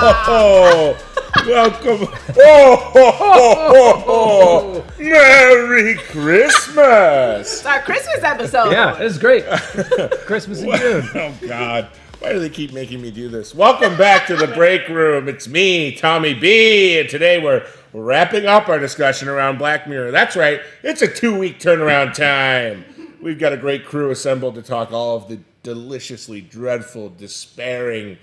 Welcome. Merry Christmas. It's our Christmas episode. Yeah, it was great. Christmas in June. Oh, God. Why do they keep making me do this? Welcome back to the Breakroom. It's me, Tommy B, and today we're wrapping up our discussion around Black Mirror. That's right. It's a 2-week turnaround time. We've got a great crew assembled to talk all of the deliciously dreadful, despairing,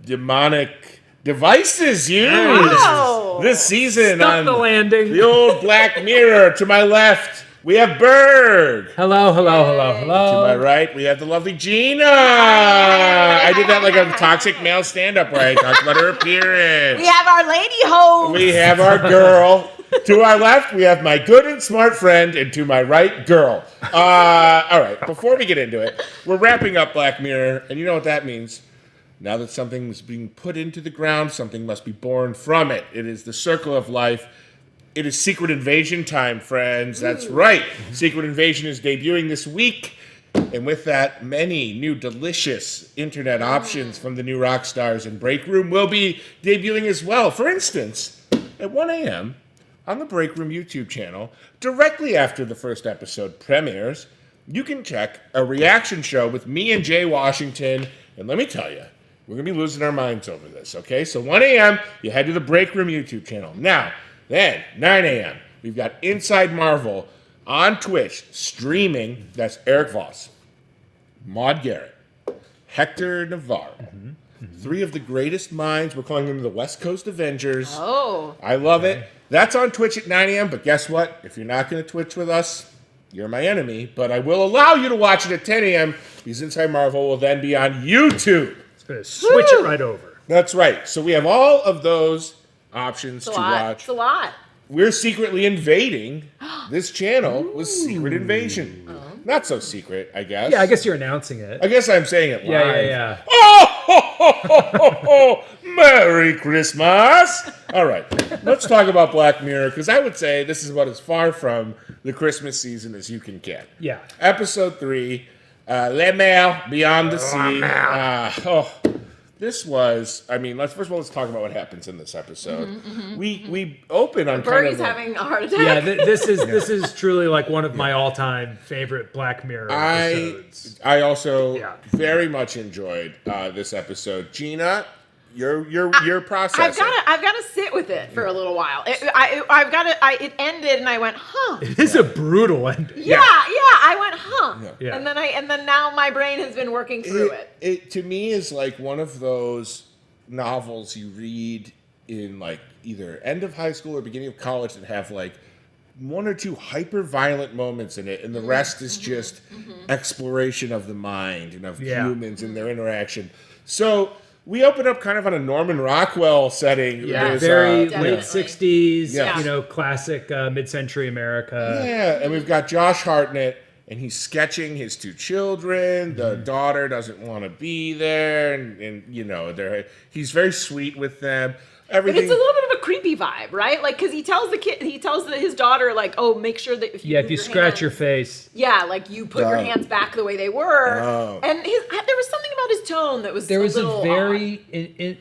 demonic devices used this season Stuck on the landing. the old Black Mirror. To my left, we have Berg. Hello. To my right, we have the lovely Gina. I did that like a toxic male stand-up where I talked about her appearance. We have our lady host. We have our girl. To our left, we have my good and smart friend, and to my right, girl. All right, before we get into it, we're wrapping up Black Mirror, and you know what that means. Now that something is being put into the ground, something must be born from it. It is the circle of life. It is Secret Invasion time, friends. That's right. Secret Invasion is debuting this week. And with that, many new delicious internet options from the new Rockstars and Breakroom will be debuting as well. For instance, at 1 a.m. on the Breakroom YouTube channel, directly after the first episode premieres, you can check a reaction show with me and Jay Washington. And let me tell you, we're going to be losing our minds over this, okay? So 1 a.m., you head to the Breakroom YouTube channel. Now, then, 9 a.m., we've got Inside Marvel on Twitch streaming. That's Eric Voss, Maud Garrett, Hector Navarro. Three of the greatest minds. We're calling them the West Coast Avengers. Oh. I love it. That's on Twitch at 9 a.m., but guess what? If you're not going to Twitch with us, you're my enemy. But I will allow you to watch it at 10 a.m. because Inside Marvel will then be on YouTube. It's going to switch it right over. That's right. So we have all of those options to watch. It's a lot. We're secretly invading this channel with Secret Invasion. Not so secret, I guess. Yeah, I guess you're announcing it. I guess I'm saying it live. Yeah. Oh, Merry Christmas. All right, let's talk about Black Mirror, because I would say this is about as far from the Christmas season as you can get. Yeah. Episode 3, Les Mer, Beyond the Sea. This was, I mean, first of all, let's talk about what happens in this episode. We open on Berg kind is of having a heart attack. Yeah, this is truly like one of my all-time favorite Black Mirror episodes. I also very much enjoyed this episode. Gina, your process. I've got to sit with it for a little while. It ended and I went, huh. It is a brutal ending. Yeah. I went, huh. Yeah. And then now my brain has been working through it. It to me is like one of those novels you read in like either end of high school or beginning of college that have like one or two hyper violent moments in it, and the rest is just exploration of the mind and of humans and their interaction. So we open up kind of on a Norman Rockwell setting. Yeah, very late 60s, classic mid-century America. Yeah, and we've got Josh Hartnett, and he's sketching his 2 children. The daughter doesn't want to be there, and he's very sweet with them. Everything. But it's a little bit of a creepy vibe, right? Like, because he tells his daughter, like, oh, make sure that if you scratch your face. Yeah, like you put your hands back the way they were. Oh. And there was something about his tone that was there was a very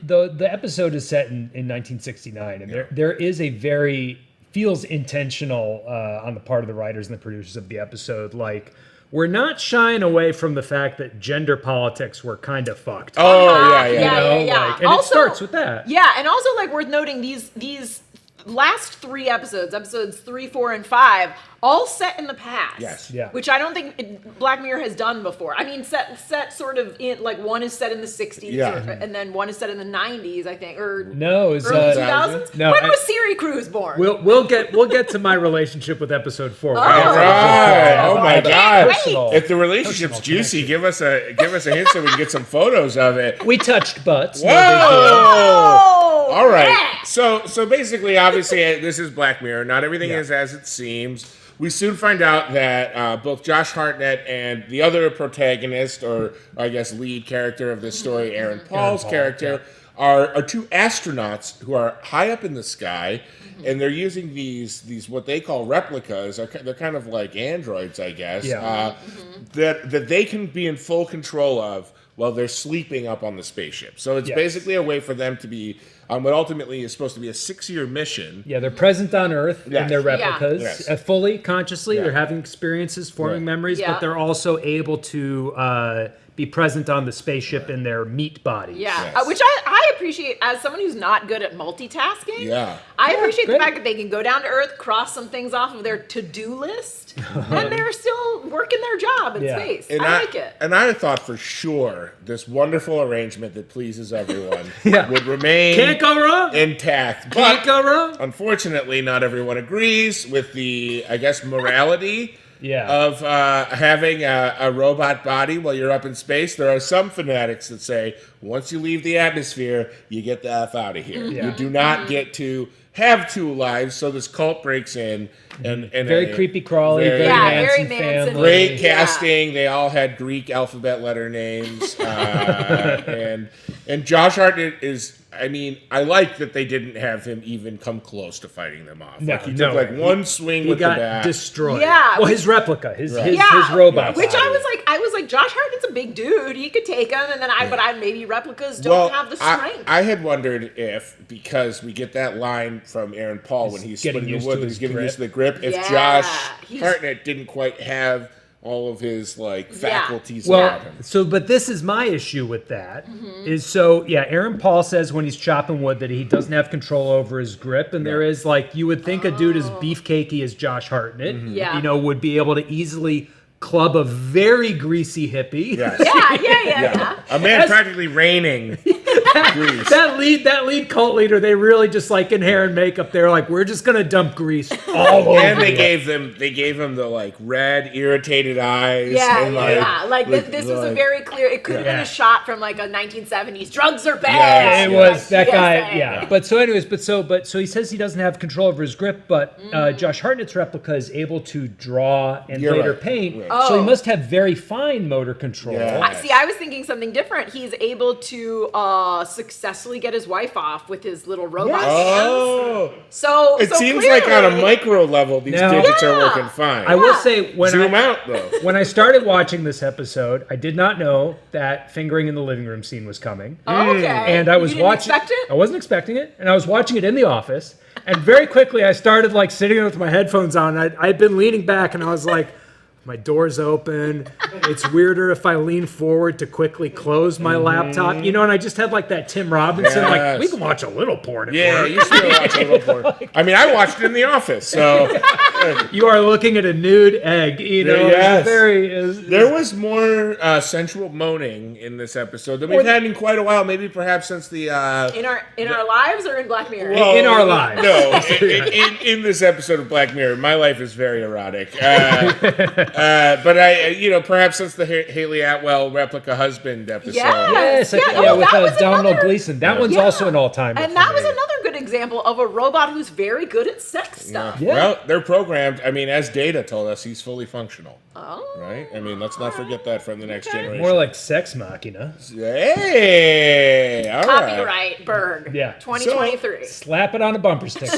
the episode is set in 1969, and there is a very feels intentional on the part of the writers and the producers of the episode, like, we're not shying away from the fact that gender politics were kind of fucked. Oh, yeah. And also, it starts with that. Yeah, and also, like, worth noting, these last 3 episodes 3, 4, and 5, all set in the past. Yes. Yeah. Which I don't think Black Mirror has done before. I mean, set sort of in, like, one is set in the 60s, and then one is set in the 90s, I think, or no, it's early 2000s. No, when was Siri Cruz born? We'll get to my relationship with episode 4. All right. Oh my God! Wait. If the relationship's juicy, give us a hint so we can get some photos of it. We touched butts. Whoa! All right. Yeah. So basically, obviously, this is Black Mirror. Not everything is as it seems. We soon find out that both Josh Hartnett and the other protagonist, or I guess lead character of this story, Aaron Paul's character, are 2 astronauts who are high up in the sky, and they're using these what they call replicas. They're kind of like androids, I guess, that they can be in full control of while they're sleeping up on the spaceship. So it's Yes. basically a way for them to be on what ultimately is supposed to be a 6-year mission. Yeah, they're present on Earth Yes. in their replicas, Yes. fully, consciously. Yeah. They're having experiences, forming Right. memories, Yeah. but they're also able to be present on the spaceship in their meat bodies. Yeah, Yes. which I appreciate as someone who's not good at multitasking. Yeah. I appreciate the great. fact that they can go down to Earth, cross some things off of their to-do list, and they're still working their job in Yeah. space. And I like it. And I thought for sure this wonderful arrangement that pleases everyone Yeah. would remain Can't go wrong. intact. Can't But go wrong. unfortunately, not everyone agrees with the, I guess, morality Yeah. of having a robot body while you're up in space. There are some fanatics that say once you leave the atmosphere, you get the F out of here. Yeah. You do not get to have two lives. So this cult breaks in and Very creepy crawly, very Yeah, Manson very Manson. family. great Yeah. casting. They all had Greek alphabet letter names. And Josh Hartnett is. I mean, I like that they didn't have him even come close to fighting them off. No, Like he no took like way. one swing He with the got bat. destroyed. Yeah, Well, which- his replica, his Yeah, robot. which body. I was like, Josh Hartnett's a big dude. He could take him, and then but maybe replicas don't Well, have the strength. I had wondered if, because we get that line from Aaron Paul when he's getting splitting the used wood, to that his he's getting grip. used to the grip, if Yeah, Josh he's- Hartnett didn't quite have all of his like faculties Well, about him. so but this is my issue with that. Mm-hmm. Is so yeah, Aaron Paul says when he's chopping wood that he doesn't have control over his grip, and there is like you would think a dude as beefcakey as Josh Hartnett, Yeah. you know, would be able to easily club a very greasy hippie. Yes. yeah. A man As- practically reigning grease. That lead cult leader, they really just like in hair and makeup, they're like, we're just gonna dump grease all over. And they you. gave him the like red irritated eyes. Yeah, and, yeah. Like this was a like- very clear. It could have been Yeah. a shot from like a 1970s. Drugs are Yes, bad. It yeah. was that guy, PSA. yeah. But so, anyways, so he says he doesn't have control over his grip, but Josh Hartnett's replica is able to draw and You're later right. paint. Right. So he Oh. must have very fine motor control. Yeah. See, I was thinking something different. He's able to successfully get his wife off with his little robot hands. Oh, So it seems like on a clearly- micro level, these Now- digits are Yeah. working fine. I will say when Zoom I, out though. when I started watching this episode, I did not know that fingering in the living room scene was coming. Okay. And I was You didn't watching. expect it? I wasn't expecting it, and I was watching it in the office. And very quickly, I started like sitting there with my headphones on. I'd been leaning back, and I was like, "My door's open. It's weirder if I lean forward to quickly close my laptop, you know." And I just had like that Tim Robinson, like Yes. we can watch a little porn. If Yeah, we're- you still watch a little porn. I mean, I watched it in the office, so you are looking at a nude egg. You know, Yes. there there was more sensual moaning in this episode than we've had in quite a while. Maybe perhaps since the in our lives or in Black Mirror? well, in our lives. No, in this episode of Black Mirror, my life is very erotic. But perhaps since the Haley Atwell replica husband episode. Yes. Yes, well, with that was Domhnall another- Gleeson. That one's Yeah. also an all-timer. And for that was me. another good example of a robot who's very good at sex stuff. Yeah. Well, they're programmed. I mean, as Data told us, he's fully functional. Oh. Right? I mean, let's not forget that from the next Okay. generation. More like Sex Machina. Hey, all right. Copyright Berg. Yeah. 2023. Slap it on a bumper sticker.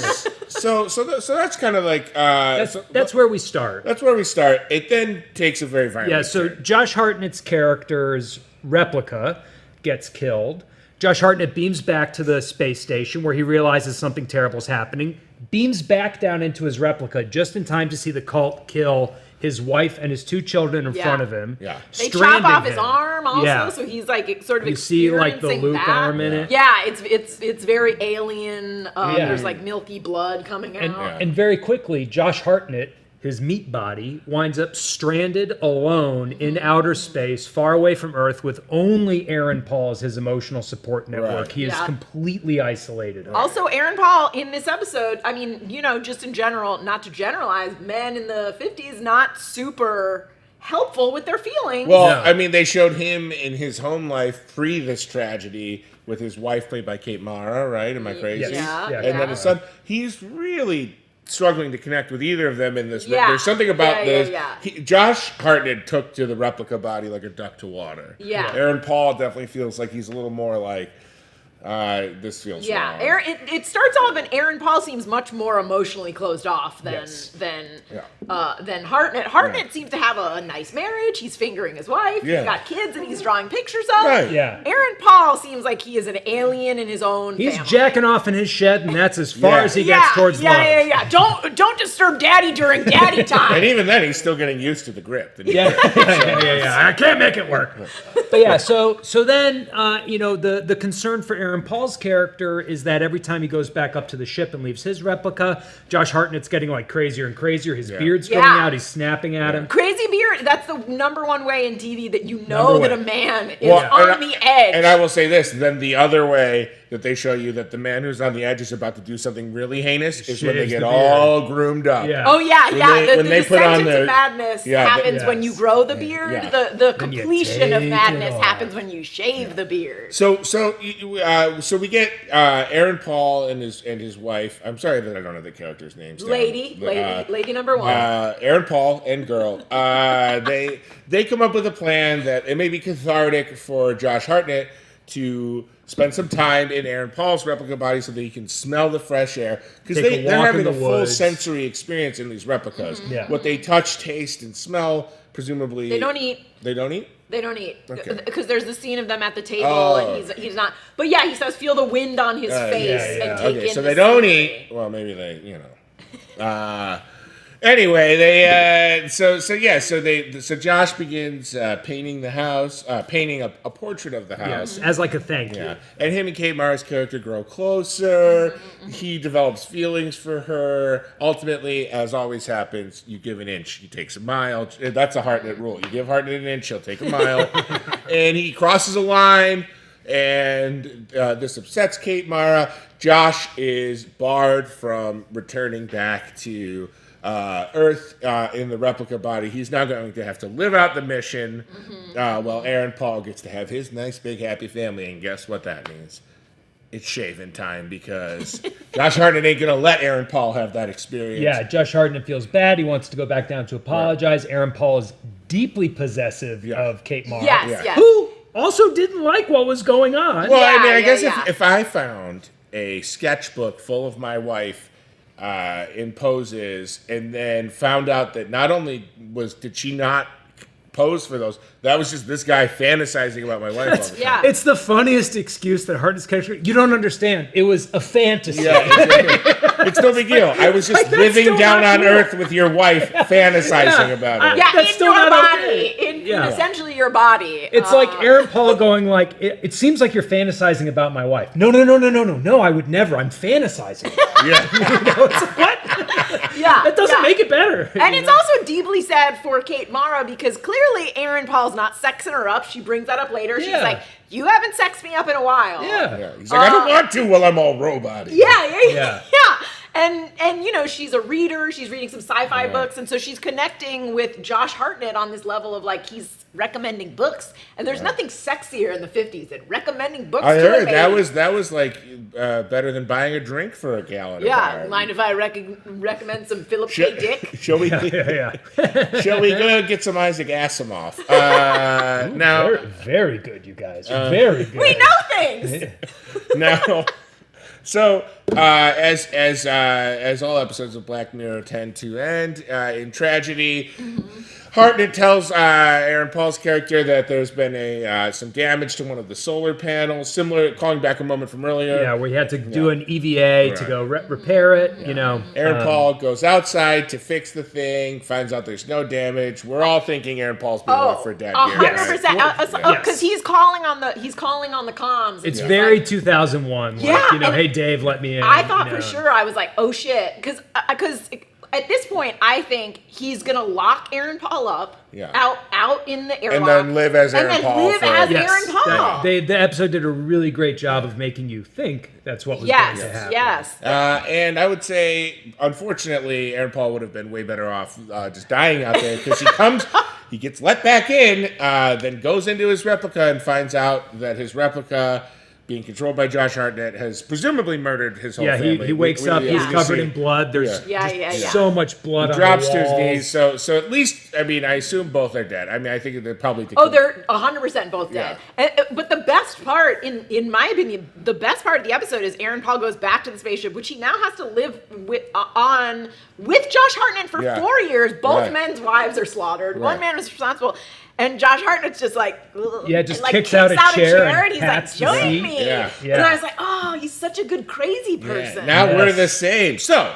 So that's kind of like That's where we start. that's where we start. It then takes a very violent Yeah, so turn. Josh Hartnett's character's replica gets killed. Josh Hartnett beams back to the space station where he realizes something terrible is happening, beams back down into his replica just in time to see the cult kill his wife and his two children in Yeah. front of him. Yeah. They stranding chop off his him. arm also, Yeah. so he's like sort of You see, like, the experiencing Luke that. arm in it. Yeah, it's very alien. Yeah. There's like milky blood coming out. And very quickly, Josh Hartnett, his meat body, winds up stranded alone in outer space, far away from Earth, with only Aaron Paul as his emotional support network. Right. He is Yeah. completely isolated. Also, Aaron Paul in this episode, I mean, just in general, not to generalize, men in the 50s not super helpful with their feelings. Well, No. I mean, they showed him in his home life pre this tragedy with his wife played by Kate Mara, right? Am I crazy? Yes. Yeah, And then his son, he's really struggling to connect with either of them in this. Yeah. There's something about Yeah, this. yeah, Josh Hartnett took to the replica body like a duck to water. Yeah. Aaron Paul definitely feels like he's a little more like, this feels Yeah, wrong. it starts off and Aaron Paul seems much more emotionally closed off than Hartnett. Hartnett seems to have a nice marriage. He's fingering his wife. Yeah. He's got kids and he's drawing pictures of. Right. Yeah. Aaron Paul seems like he is an alien in his own He's family. jacking off in his shed, and that's as far as he gets towards love. Yeah. Don't disturb Daddy during Daddy time. And even then, he's still getting used to the grip. Yeah. I can't make it work. But yeah, so then the concern for Aaron Paul's character is that every time he goes back up to the ship and leaves his replica, Josh Hartnett's getting like crazier and crazier. His beard's growing out. He's snapping at him. Crazy beard. That's the number one way in TV that you know that a man is on the edge. And I will say this: then the other way that they show you that the man who's on the edge is about to do something really heinous is when they get all groomed up. Yeah. Oh yeah. When The they put on descent into madness happens when you grow the beard. Yeah. The completion of take madness it off. happens when you shave the beard. So we get Aaron Paul and his wife. I'm sorry that I don't know the characters' names. down. Lady number one. Aaron Paul and girl. They come up with a plan that it may be cathartic for Josh Hartnett to spend some time in Aaron Paul's replica body so that he can smell the fresh air, because they're having a full sensory experience in these replicas. Mm-hmm. Yeah. What they touch, taste, and smell, presumably They don't eat. They don't eat. They don't eat Okay. Because there's the scene of them at the table and he's not. But yeah, he says feel the wind on his face and take in. So the they don't scenery. eat. Well, maybe they, Anyway, they so Josh begins painting the house, painting a portrait of the house. Yes, as like a thank you. Yeah, and him and Kate Mara's character grow closer. He develops feelings for her. Ultimately, as always happens, you give an inch, he takes a mile. That's a Hartnett rule. You give Hartnett an inch, he'll take a mile. And he crosses a line, and this upsets Kate Mara. Josh is barred from returning back to Earth in the replica body. He's now going to have to live out the mission while Aaron Paul gets to have his nice, big, happy family. And guess what that means? It's shaving time, because Josh Hartnett ain't going to let Aaron Paul have that experience. Yeah, Josh Hartnett feels bad. He wants to go back down to apologize. Aaron Paul is deeply possessive of Kate Mara. Yes. Who also didn't like what was going on. Well, I guess if I found a sketchbook full of my wife in poses, and then found out that not only did she not pose for those, that was just this guy fantasizing about my wife all the time. It's the funniest excuse that Hartnett's character. You don't understand. It was a fantasy. Yeah, it's no big deal. I was just living down on Earth with your wife, fantasizing about it. Yeah, That's in still your not body, okay. in essentially your body. It's like Aaron Paul going like, it seems like you're fantasizing about my wife. No, I would never. I'm fantasizing. Yeah. It's like, what? That doesn't make it better. And it's also deeply sad for Kate Mara, because clearly Aaron Paul's not sexing her up. She brings that up later. She's like, you haven't sexed me up in a while. Yeah. He's like, I don't want to while I'm all robot. Yeah. And she's a reader. She's reading some sci-fi books, and so she's connecting with Josh Hartnett on this level of like he's recommending books, and there's nothing sexier in the 50s than recomming books. I to heard a lady. that was like better than buying a drink for a gal at a bar. Mind if I recommend some Philip K. Dick? Shall we? Shall we go get some Isaac Asimov? Now, very, very good, you guys. Very good. We know things. now. So, as all episodes of Black Mirror tend to end in tragedy, Hartnett tells Aaron Paul's character that there's been some damage to one of the solar panels, similar, calling back a moment from earlier. Yeah, we had to do an EVA to go repair it, Aaron Paul goes outside to fix the thing, finds out there's no damage. We're all thinking Aaron Paul's being left for dead here. 100%. Because he's calling on the comms. It's very 2001. Like, hey Dave, let me in. I thought for sure, I was like, oh shit, because at this point, I think he's gonna lock Aaron Paul up out in the airlock, and then live as Aaron Paul. Aaron Paul. The episode did a really great job of making you think that's what was going to happen. Yes. And I would say, unfortunately, Aaron Paul would have been way better off just dying out there, because he gets let back in, then goes into his replica and finds out that his replica being controlled by Josh Hartnett, has presumably murdered his whole Yeah, family. he wakes up, he's covered in blood. There's so much blood on the drops to his walls. knees. So at least, I mean, I assume both are dead. I mean, I think they're probably... They're 100% both dead. But the best part, in my opinion, the best part of the episode is Aaron Paul goes back to the spaceship, which he now has to live with Josh Hartnett for 4 years. Both men's wives are slaughtered. One man was responsible. And Josh Hartnett's just like, just kicks out a chair and he's like, join me. Yeah. And I was like, oh, he's such a good crazy person. Now we're the same. So,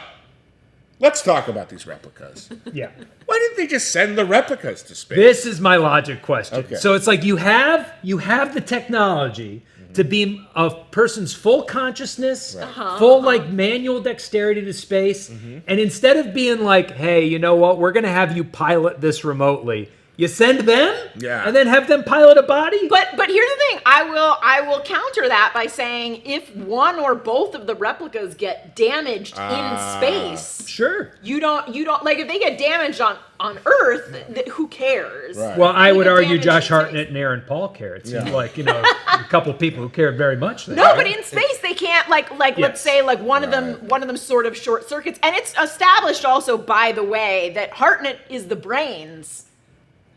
let's talk about these replicas. Yeah. Why didn't they just send the replicas to space? This is my logic question. Okay. So it's like you have the technology to beam a person's full consciousness, full like manual dexterity to space, and instead of being like, hey, you know what, we're gonna have you pilot this remotely. You send them, and then have them pilot a body. But here's the thing: I will counter that by saying if one or both of the replicas get damaged in space, sure, you don't like if they get damaged on Earth, who cares? Right. Well, I would argue damaged Josh in Hartnett and Aaron Paul care. It seems like a couple of people who care very much. There. No, but in space they can't let's say like one of them sort of short circuits, and it's established also, by the way, that Hartnett is the brains.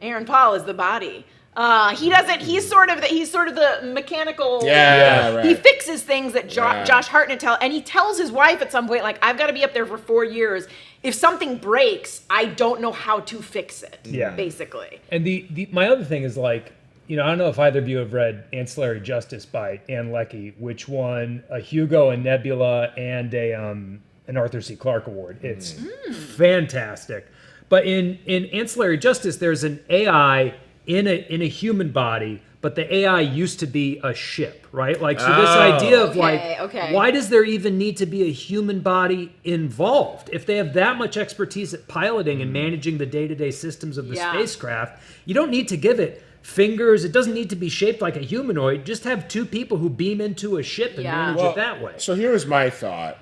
Aaron Paul is the body. He's sort of the mechanical. He fixes things that Josh Hartnett and he tells his wife at some point, like, I've got to be up there for 4 years. If something breaks, I don't know how to fix it. Yeah, basically. And my other thing is like, I don't know if either of you have read Ancillary Justice by Ann Leckie, which won a Hugo, a Nebula, and an Arthur C. Clarke Award. It's fantastic. But in Ancillary Justice, there's an AI in a human body, but the AI used to be a ship, right? Like, so this idea of why does there even need to be a human body involved? If they have that much expertise at piloting and managing the day-to-day systems of the spacecraft, you don't need to give it fingers. It doesn't need to be shaped like a humanoid. Just have two people who beam into a ship and manage it that way. So here's my thought.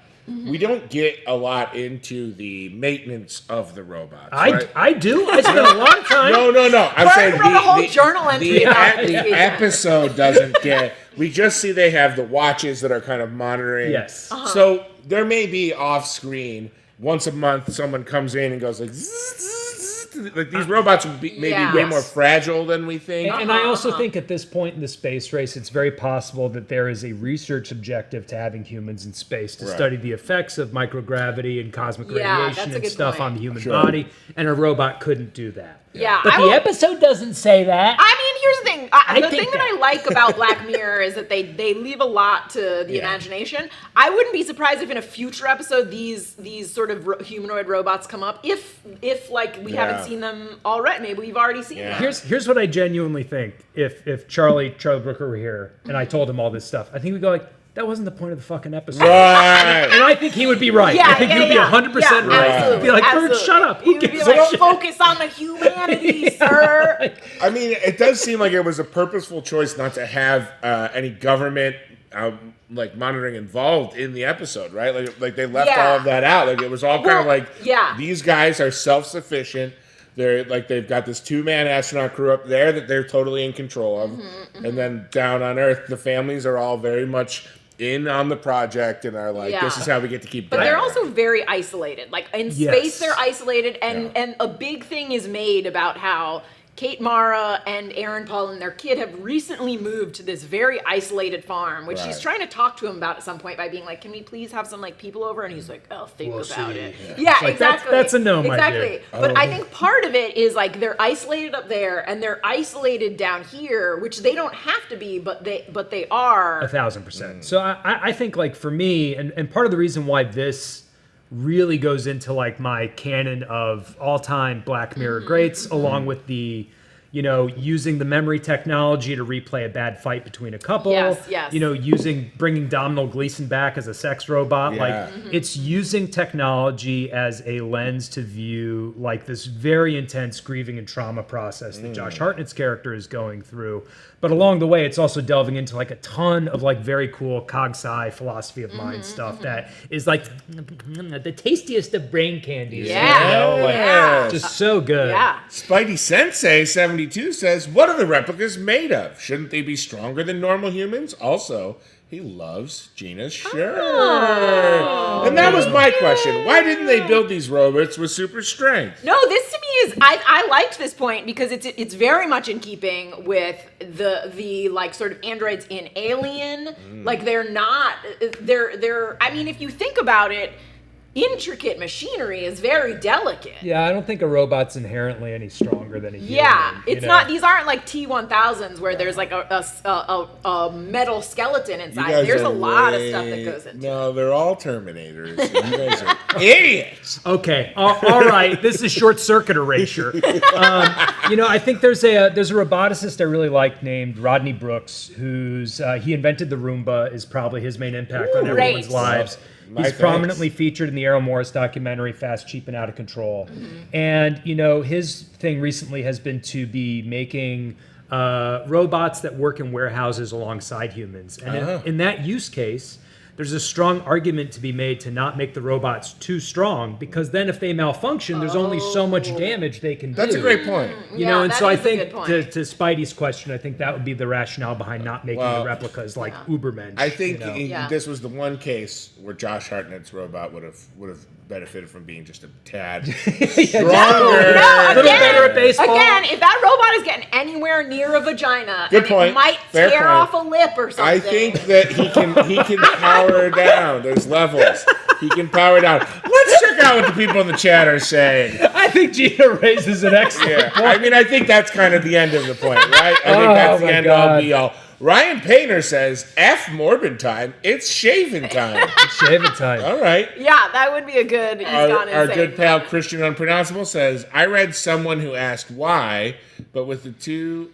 We don't get a lot into the maintenance of the robots. Right? I do. I spent a lot of time. No. I'm saying wrote a whole journal entry about the episode doesn't get. We just see they have the watches that are kind of monitoring. Yes. So there may be off screen once a month someone comes in and goes like. Zzz, like these robots would be maybe way more fragile than we think. And I also think at this point in the space race, it's very possible that there is a research objective to having humans in space to study the effects of microgravity and cosmic radiation and stuff on the human body, and a robot couldn't do that. Yeah, but the episode doesn't say that. I mean, here's the thing. The thing that I like about Black Mirror is that they leave a lot to the imagination. I wouldn't be surprised if in a future episode these sort of humanoid robots come up. If like we haven't seen them already, maybe we've already seen them. Here's what I genuinely think. If Charlie Brooker were here and I told him all this stuff, I think we'd go like, that wasn't the point of the fucking episode. Right. And I think he would be right. I think he would be 100% right. He'd be like, Berg, shut up. He would be like, focus on the humanity, sir. I mean, it does seem like it was a purposeful choice not to have any government like monitoring involved in the episode, right? Like they left all of that out. Like it was all kind of like these guys are self-sufficient. They're like they've got this 2-man astronaut crew up there that they're totally in control of, and then down on Earth, the families are all very much in on the project and are like, this is how we get to keep. But they're also very isolated. Like in space, they're isolated, and a big thing is made about how Kate Mara and Aaron Paul and their kid have recently moved to this very isolated farm, which she's trying to talk to him about at some point by being like, can we please have some like people over? And he's like, I'll think about it. Yeah, like, exactly. That's a no, my exactly. dear. But I think part of it is like they're isolated up there and they're isolated down here, which they don't have to be, but they are. 1,000%. So I think like for me, and part of the reason why this really goes into like my canon of all-time Black Mirror greats, along with the, using the memory technology to replay a bad fight between a couple. Yes. Bringing Domhnall Gleeson back as a sex robot. Like it's using technology as a lens to view like this very intense grieving and trauma process that Josh Hartnett's character is going through. But along the way, it's also delving into like a ton of like very cool cog-sci philosophy of mind stuff that is like the tastiest of brain candies. Just so good. Yeah. Spidey Sensei 72 says, what are the replicas made of? Shouldn't they be stronger than normal humans? Also, He loves Gina's shirt. And that was my question. Why didn't they build these robots with super strength? No, this to me is I liked this point because it's very much in keeping with the like sort of androids in Alien. Like they're I mean, if you think about it, intricate machinery is very delicate. Yeah, I don't think a robot's inherently any stronger than a human. Yeah, it's not. These aren't like T-1000s where there's like a metal skeleton inside. There's a lot of stuff that goes into it. No, they're all Terminators. You guys are idiots. Okay, all right. This is short circuit erasure. I think there's a roboticist I really like named Rodney Brooks, who's he invented the Roomba. Is probably his main impact on everyone's lives. He's prominently featured in the Errol Morris documentary Fast, Cheap, and Out of Control. And, his thing recently has been to be making robots that work in warehouses alongside humans. And in that use case, there's a strong argument to be made to not make the robots too strong, because then if they malfunction, there's only so much damage they can do. That's a great point. And so I think to Spidey's question, I think that would be the rationale behind not making the replicas like Ubermensch. I think this was the one case where Josh Hartnett's robot would have benefited from being just a tad stronger. No, better at baseball. Again, if that robot is getting anywhere near a vagina, Good point. It might Fair tear point. off a lip or something. I think that he can power down. There's levels. He can power down. Let's check out what the people in the chat are saying. I think Gina raises an excellent point. I mean, I think that's kind of the end of the point, right? I think that's the end all be all. Ryan Painter says, F Morbid time, it's shaving time. It's shaving time. All right. Yeah, that would be a good. Our good pal Christian Unpronounceable says, I read someone who asked why, but with the two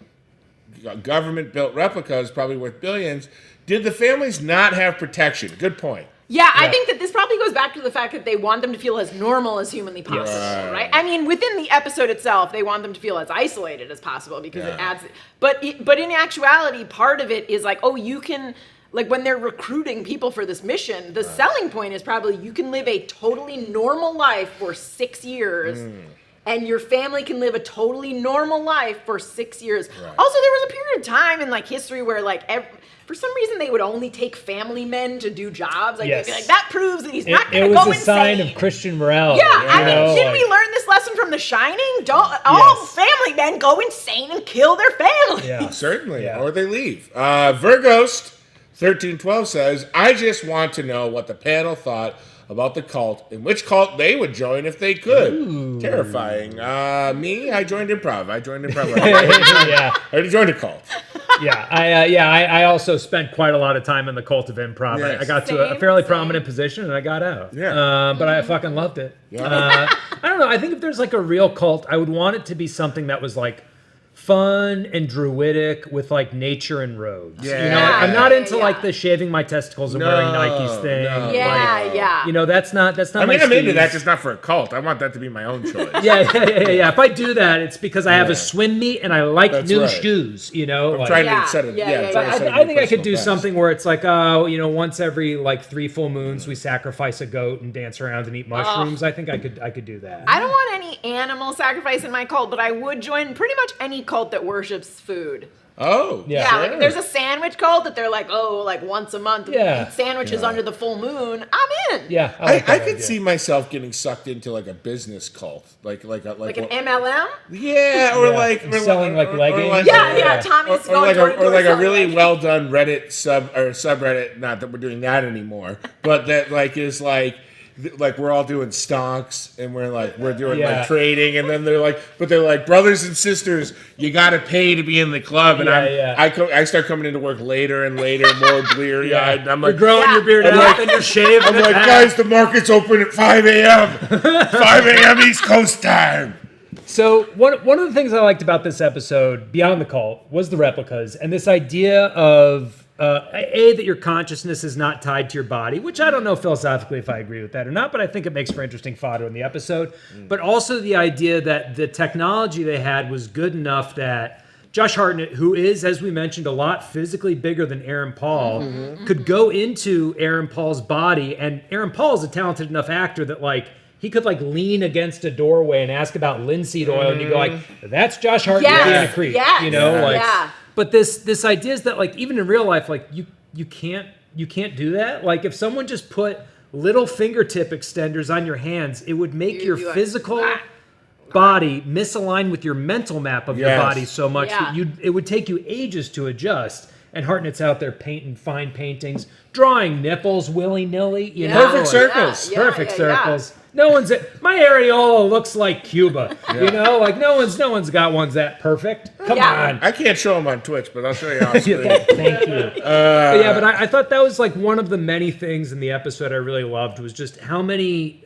government-built replicas probably worth billions, did the families not have protection? Good point. Yeah, I think that this probably goes back to the fact that they want them to feel as normal as humanly possible, right? I mean, within the episode itself, they want them to feel as isolated as possible because it adds. But in actuality, part of it is like, you can. Like when they're recruiting people for this mission, the selling point is probably you can live a totally normal life for 6 years. And your family can live a totally normal life for 6 years. Also, there was a period of time in like history where for some reason they would only take family men to do jobs. Like, they'd be like, that proves that he's not going to go insane. It was a sign of Christian morality. Yeah, didn't we learn this lesson from The Shining? Don't all family men go insane and kill their family. Yeah, certainly, or they leave. Virghost 1312 says, I just want to know what the panel thought about the cult and which cult they would join if they could. Ooh. Terrifying. Me, I joined improv. I already joined a cult. I also spent quite a lot of time in the cult of improv. Yes. I got to a fairly prominent position and I got out. But I fucking loved it. I don't know. I think if there's like a real cult, I would want it to be something that was like fun and druidic with like nature and roads. I'm not into like the shaving my testicles and wearing Nikes thing. That's not. I mean, I'm into that, just not for a cult. I want that to be my own choice. If I do that, it's because I have a swim meet and I like new shoes. I'm trying to set it. I think I could do something where it's like, once every like 3 full moons we sacrifice a goat and dance around and eat mushrooms. I think I could do that. I don't want any animal sacrifice in my cult, but I would join pretty much any cult that worships food. Oh, yeah. Sure. Like there's a sandwich cult that they're like, like once a month, eat sandwiches under the full moon. I'm in. Yeah, I could see myself getting sucked into like a business cult, like an MLM. Yeah, or like selling like leggings. Tommy's or like a really well done Reddit subreddit. Not that we're doing that anymore, but that like is like we're all doing stonks and we're doing like trading, and then they're like brothers and sisters, you gotta pay to be in the club, and I start coming into work later and later, more bleary eyed, and I'm like, you're growing your beard out and you're shaving. I'm like, guys, the market's open at 5 a.m. 5 a.m. East Coast time. So one of the things I liked about this episode, beyond the cult, was the replicas and this idea of that your consciousness is not tied to your body, which I don't know philosophically if I agree with that or not, but I think it makes for interesting fodder in the episode. But also the idea that the technology they had was good enough that Josh Hartnett, who is, as we mentioned, a lot physically bigger than Aaron Paul, could go into Aaron Paul's body, and Aaron Paul is a talented enough actor that like he could like lean against a doorway and ask about linseed oil, and you go like, that's Josh Hartnett being a creep, But this idea is that like even in real life, like you can't you can't do that? Like, if someone just put little fingertip extenders on your hands, it would make your be like, physical "Ah." body misaligned with your mental map of your Yes. body so much Yeah. that it would take you ages to adjust. And Hartnett's out there painting fine paintings, drawing nipples willy-nilly. You know, Perfect circles. Perfect yeah. circles. No one's my areola looks like Cuba. You know, like no one's got ones that perfect. Come Yeah. on. I can't show them on Twitch, but I'll show you on screen. Thank you. But I thought that was like one of the many things in the episode I really loved was just how many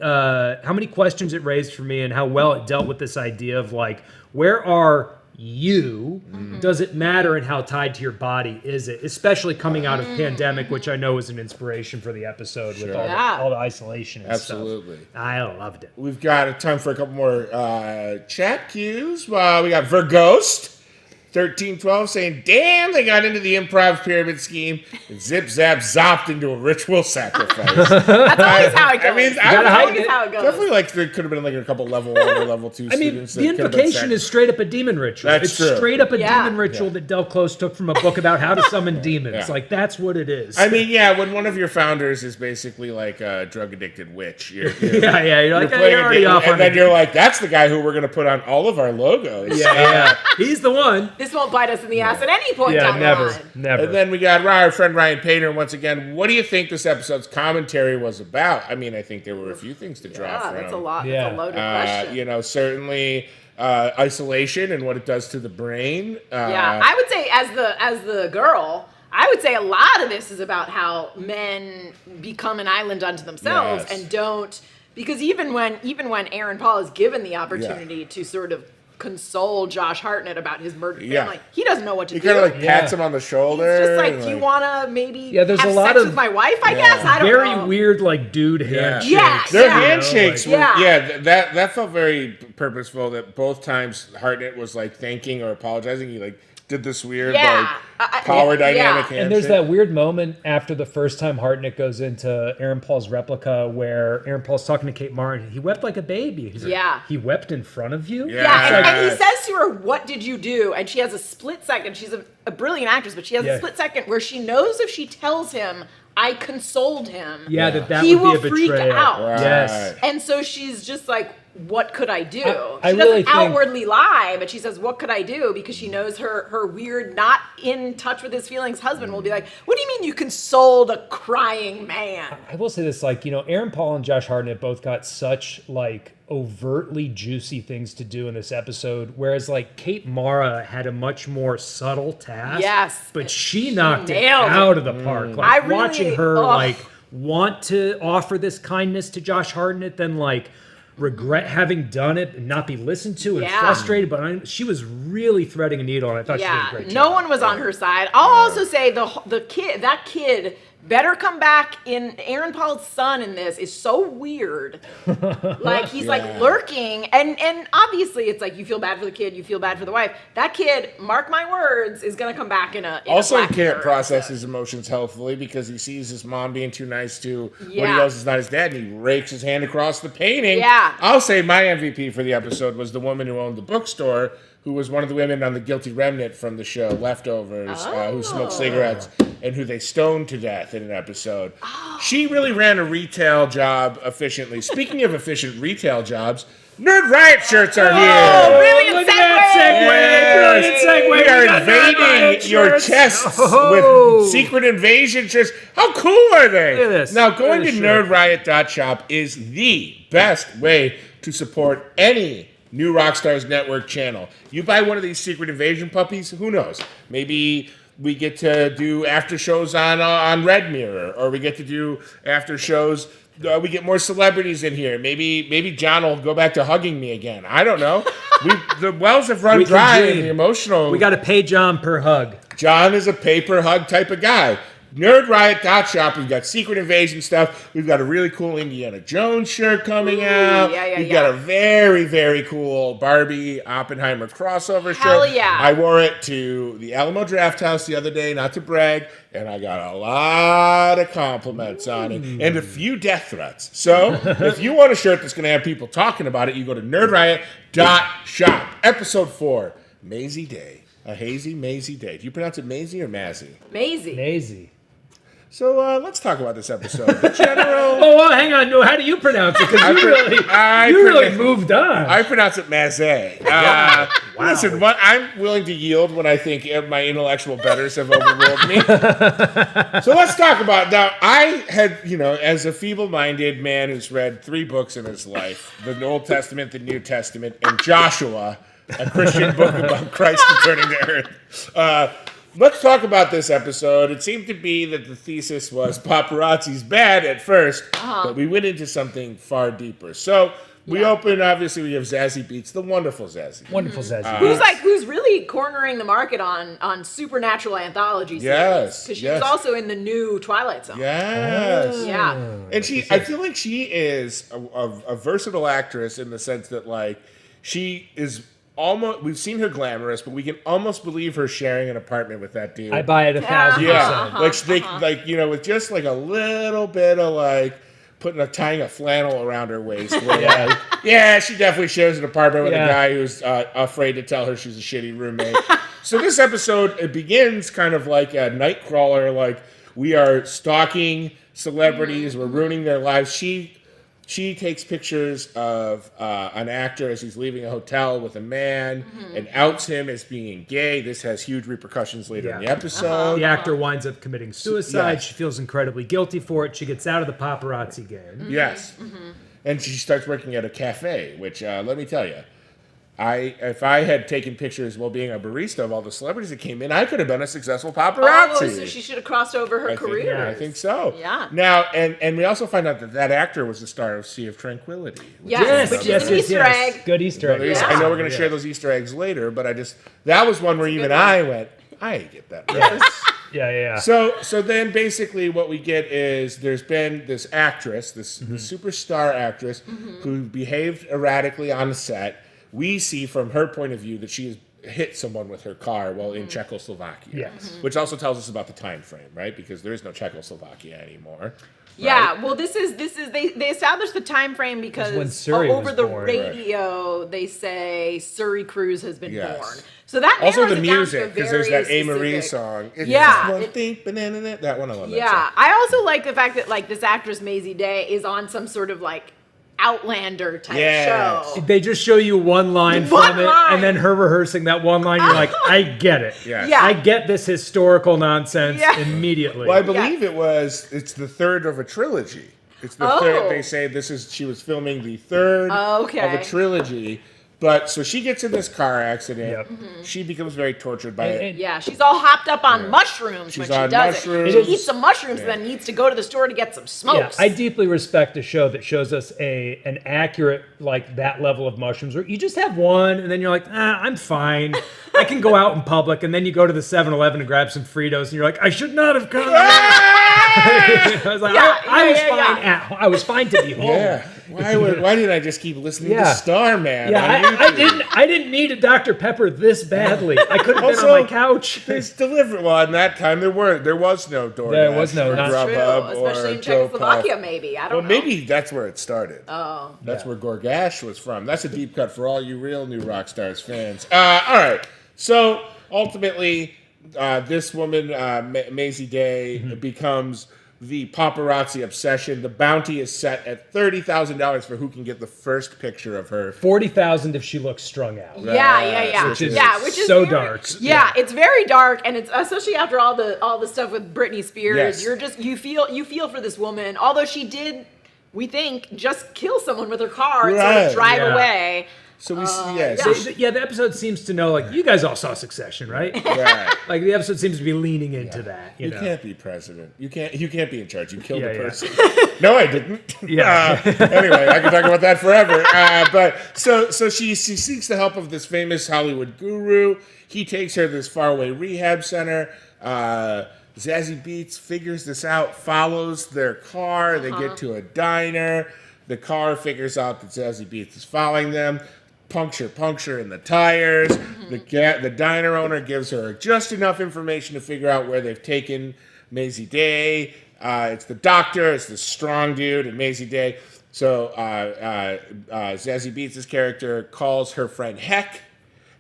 questions it raised for me and how well it dealt with this idea of like, where are you? Does it matter, and how tied to your body is it? Especially coming out of pandemic, which I know was an inspiration for the episode with all the isolation and Absolutely. stuff. I loved it. We've got time for a couple more chat cues. We got Verghost 1312 saying, "Damn, they got into the improv pyramid scheme and zip zap zopped into a ritual sacrifice." That's always how it goes. I mean, That's I- always how it goes. Definitely, like there could have been like a couple level 1 or level 2 I mean, students. the invocation is straight up a demon ritual. That's it's true. straight up a Yeah. demon ritual that Del Close took from a book about how to summon demons. Yeah. Like, that's what it is. I mean, yeah, when one of your founders is basically like a drug addicted witch, you're yeah. You're like, playing you're a already game, off on and then it. you're like, that's the guy who we're going to put on all of our logos. Yeah. He's the one. This won't bite us in the ass at any point Yeah, down never. the line. Never. And then we got our friend Ryan Painter once again. What do you think this episode's commentary was about? I mean, I think there were a few things to draw Yeah, from. that's a lot. Yeah. That's a loaded question. Certainly isolation and what it does to the brain. Yeah, I would say as the girl, I would say a lot of this is about how men become an island unto themselves Yes. and don't, because even when Aaron Paul is given the opportunity to sort of console Josh Hartnett about his murdered Yeah. family, he doesn't know what to He do. kind of like Yeah. pats him on the He's shoulder. just like, and, do you want to maybe Yeah, there's have a lot sex of- with my wife? I Yeah. guess I don't Very know. weird, like, dude handshakes. Yeah. Their Yeah. handshakes were, Yeah. that felt very purposeful. That both times Hartnett was like thanking or apologizing. He like did this weird Yeah. like power dynamic yeah. handshake. And there's that weird moment after the first time Hartnett goes into Aaron Paul's replica where Aaron Paul's talking to Kate Mara and he wept like a baby. He's like, Yeah. he wept in front of you? Yeah. Yeah, and he Yes. says to her, "What did you do?" And she has a split second. She's a brilliant actress, but she has Yeah. a split second where she knows if she tells him, "I consoled him," Yeah, that he would will be a freak betrayal. out. Right. Yes. And so she's just like, "What could I do?" I She doesn't really think- outwardly lie, but she says, "What could I do?" Because she knows her weird, not in touch with his feelings husband will be like, "What do you mean you consoled a crying man?" I will say this, like, Aaron Paul and Josh Hartnett both got such, like, overtly juicy things to do in this episode, whereas, like, Kate Mara had a much more subtle task. Yes. But she knocked it nailed it. out of the park. Like, I really- watching her, ugh. like, want to offer this kindness to Josh Hartnett, then, like, regret having done it and not be listened to and Yeah. frustrated, but she was really threading a needle, and I thought she did a great job. No one was on her side. I'll also say that kid better come back in. Aaron Paul's son in this is so weird. Like he's like lurking, and obviously it's like you feel bad for the kid, you feel bad for the wife. That kid, mark my words, is gonna come back in a also, he Black can't Mirror process episode. his emotions healthfully because he sees his mom being too nice to what he Yeah. knows is not his dad, and he rakes his hand across the painting. Yeah. I'll say my MVP for the episode was the woman who owned the bookstore, who was one of the women on the Guilty Remnant from the show Leftovers, who smoked cigarettes and who they stoned to death in an episode. She really ran a retail job efficiently. Speaking of efficient retail jobs, Nerd Riot shirts are here. Oh, brilliant Look at that segue! Yes. Brilliant segue! We are got Nerd Riot invading your shirts. chests Oh. with secret invasion shirts. How cool are they? Look at this. Now, going Look to at this shirt. nerdriot.shop is the best way to support any new Rockstars Network channel. You buy one of these secret invasion puppies, who knows? Maybe we get to do after shows on Red Mirror, or we get to do after shows. We get more celebrities in here. Maybe John will go back to hugging me again. I don't know. The wells have run We can dry dream. in the emotional. We got to pay John per hug. John is a paper hug type of guy. NerdRiot.shop. We've got Secret Invasion stuff. We've got a really cool Indiana Jones shirt coming out. We've got a very, very cool Barbie Oppenheimer crossover Hell shirt. yeah. I wore it to the Alamo Draft House the other day, not to brag, and I got a lot of compliments on it and a few death threats. So if you want a shirt that's going to have people talking about it, you go to NerdRiot.shop. Episode 4, Mazey Day. A hazy, mazy day. Do you pronounce it Mazey or Mazey? Maisie. Mazey. So let's talk about this episode. The general. Oh, well, hang on. No, how do you pronounce it? Because you really moved on. I pronounce it Mazey. Wow. Listen, I'm willing to yield when I think my intellectual betters have overruled me. So let's talk about now. I had, as a feeble-minded man who's read 3 books in his life, the Old Testament, the New Testament, and Joshua, a Christian book about Christ returning to earth. Let's talk about this episode. It seemed to be that the thesis was paparazzi's bad at first, but we went into something far deeper. So we open, obviously, we have Zazie Beetz, the wonderful Zazie. Wonderful Zazie. Who's really cornering the market on supernatural anthology series. Yes. Because she was also in the new Twilight Zone. Yes. Yeah. And I feel like she is a versatile actress in the sense that, she is almost, we've seen her glamorous, but we can almost believe her sharing an apartment with that dude. I buy it 1,000%. Yeah, with just a little bit of tying a flannel around her waist. Where, she definitely shares an apartment with a guy who's afraid to tell her she's a shitty roommate. So this episode, it begins kind of like a night crawler. We are stalking celebrities, we're ruining their lives. She takes pictures of an actor as he's leaving a hotel with a man and outs him as being gay. This has huge repercussions later in the episode. The actor winds up committing suicide. She feels incredibly guilty for it. She gets out of the paparazzi game. Yes. And she starts working at a cafe, which, let me tell you, if I had taken pictures while being a barista of all the celebrities that came in, I could have been a successful paparazzi. Oh, so she should have crossed over her career. I think so. Yeah. Now, and we also find out that actor was the star of Sea of Tranquility. Which is an Easter egg. Good Easter egg. I know we're going to share those Easter eggs later, but that was one where even I went, I get that. Yeah. So then basically what we get is there's been this actress, this superstar actress who behaved erratically on the set. We see from her point of view that she has hit someone with her car while in Czechoslovakia. Yes. Which also tells us about the time frame, right? Because there is no Czechoslovakia anymore. Yeah, right? well, this is they established the time frame because when Surrey over was the born, radio they say Surrey Cruise has been born. So that also narrows the it down to music, because there's that A. Marie specific song. That one I love. Yeah, that song. I also like the fact that this actress Mazey Day is on some sort of Outlander type show. They just show you one line from it, and then her rehearsing that one line. You're like, I get it. Yes. Yeah. I get this historical nonsense immediately. Well, I believe it's the third of a trilogy. It's the third. They say she was filming the third of a trilogy. But so she gets in this car accident. Yep. She becomes very tortured by it. Yeah, she's all hopped up on mushrooms when she does mushrooms. it. She eats some mushrooms, then needs to go to the store to get some smokes. Yeah, I deeply respect a show that shows us an accurate that level of mushrooms where you just have one and then you're like, I'm fine. I can go out in public, and then you go to the 7-Eleven and grab some Fritos and you're like, I should not have come. I was like, I was fine. I was fine to be home. Yeah. Why didn't I just keep listening to Starman? Yeah, I didn't need a Dr. Pepper this badly. I could have been on my couch. There's delivery. Well, in that time there was no DoorDash. There was no. or That's Grubhub true, especially or in Joe Czechoslovakia. Puff. Maybe I don't know. Maybe that's where it started. Oh, that's where Gorgash was from. That's a deep cut for all you real new Rockstars fans. All right, so ultimately, this woman, Mazey Day, becomes the paparazzi obsession. The bounty is set at $30,000 for who can get the first picture of her. 40,000 if she looks strung out. Yeah. Which is so very dark. Yeah, it's very dark, and it's especially after all the stuff with Britney Spears. Yes. You're just you feel for this woman, although she did, we think, just kill someone with her car and sort of drive away. So we see, the episode seems to know, you guys all saw Succession, right? Right. The episode seems to be leaning into that. You know? Can't be president. You can't be in charge. You killed a Yeah. person. No, I didn't. Yeah. Anyway, I could talk about that forever. But so she seeks the help of this famous Hollywood guru. He takes her to this faraway rehab center. Zazie Beetz figures this out, follows their car. They get to a diner. The car figures out that Zazie Beetz is following them. Puncture in the tires. The diner owner gives her just enough information to figure out where they've taken Mazey Day. It's the doctor. It's the strong dude and Mazey Day. So Zazie Beetz' character calls her friend Heck.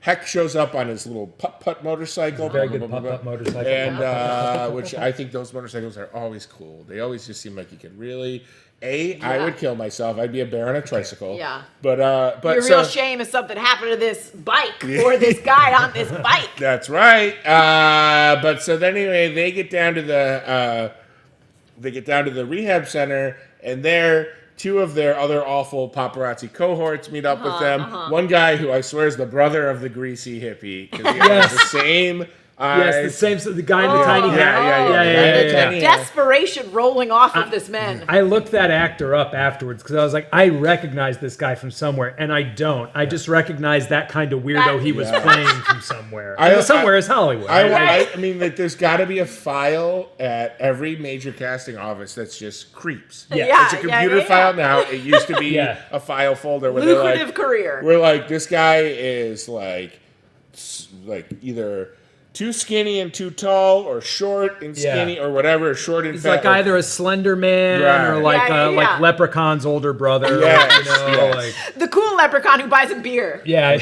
Heck shows up on his little putt-putt motorcycle. Very good putt-putt motorcycle. And which I think those motorcycles are always cool. They always just seem like you could really... I would kill myself. I'd be a bear on a tricycle. Yeah. But Your real shame is something happened to this bike or this guy on this bike. That's right. But so then anyway, they get down to the rehab center, and there 2 of their other awful paparazzi cohorts meet up with them. One guy who I swear is the brother of the greasy hippie because he has the same. Yes, the guy in the tiny hat. Yeah. Desperation rolling off of this man. I looked that actor up afterwards because I was like, I recognize this guy from somewhere, and I don't. I just recognize that kind of weirdo he was playing from somewhere. Somewhere is Hollywood. I mean, like, there's got to be a file at every major casting office that's just creeps. It's a computer file now. It used to be a file folder where lucrative career. We're like, this guy is like either too skinny and too tall, or short and skinny, or whatever, short and He's fat. like either a slender man or like like Leprechaun's older brother. Like the cool leprechaun who buys him beer. Yeah.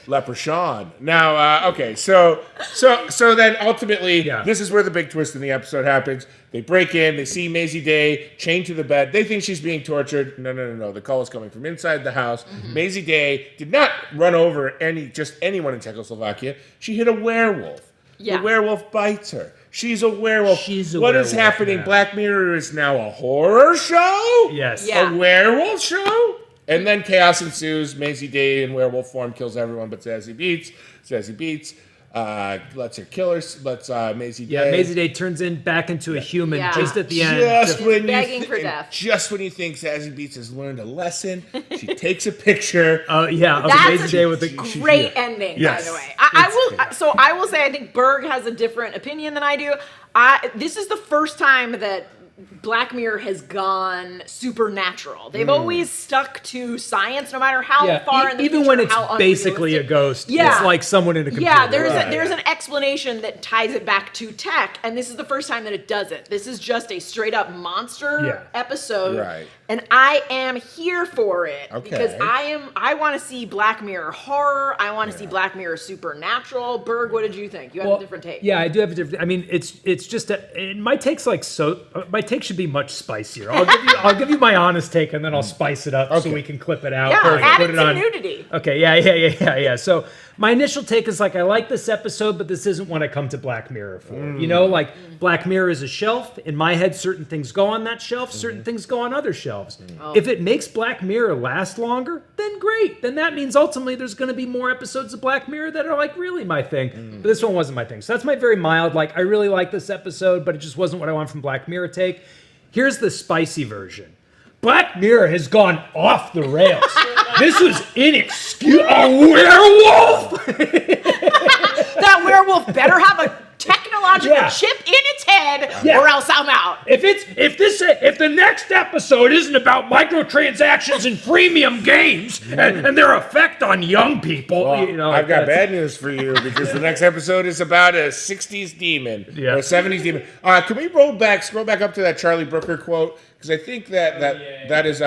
Leprechaun. Now, okay, so then ultimately, this is where the big twist in the episode happens. They break in, they see Mazey Day chained to the bed. They think she's being tortured. No. The call is coming from inside the house. Mazey Day did not run over anyone in Czechoslovakia. She hit a werewolf. Yeah. The werewolf bites her. She's a werewolf. What is happening? Yeah. Black Mirror is now a horror show? Yes. Yeah. A werewolf show? And then chaos ensues. Mazey Day in werewolf form kills everyone but Zazie Beetz. Zazie Beetz lets her kill her. Lets Mazey Day. Yeah, Mazey Day turns back into a human just at the end. Begging for death. Just when you think Zazie Beetz has learned a lesson, she takes a picture. Of Mazey Day with a great ending, by the way. I will say I think Berg has a different opinion than I do. This is the first time that Black Mirror has gone supernatural. They've always stuck to science, no matter how far in the future, even when it's basically a ghost. It's like someone in a computer. Yeah, there's an explanation that ties it back to tech, and this is the first time that it doesn't. This is just a straight up monster episode, and I am here for it because I want to see Black Mirror horror. I want to see Black Mirror supernatural. Berg, what did you think? You have a different take. Yeah, I do have a different. I mean, it's just my take's like my take should be much spicier. I'll give you my honest take, and then I'll spice it up so we can clip it out. Yeah, add some nudity. Okay, yeah. So my initial take is like, I like this episode, but this isn't what I come to Black Mirror for. You know, like Black Mirror is a shelf. In my head, certain things go on that shelf, certain things go on other shelves. If it makes Black Mirror last longer, then great. Then that means ultimately there's going to be more episodes of Black Mirror that are like really my thing. But this one wasn't my thing. So that's my very mild, like, I really like this episode, but it just wasn't what I want from Black Mirror take. Here's the spicy version. Black Mirror has gone off the rails. This was inexcusable. A werewolf? That werewolf better have a technological chip in its head, or else I'm out. If the next episode isn't about microtransactions and freemium games and their effect on young people, I've got bad news for you because the next episode is about a 60s demon or a 70s demon. Can we scroll back up to that Charlie Brooker quote? Because I think that is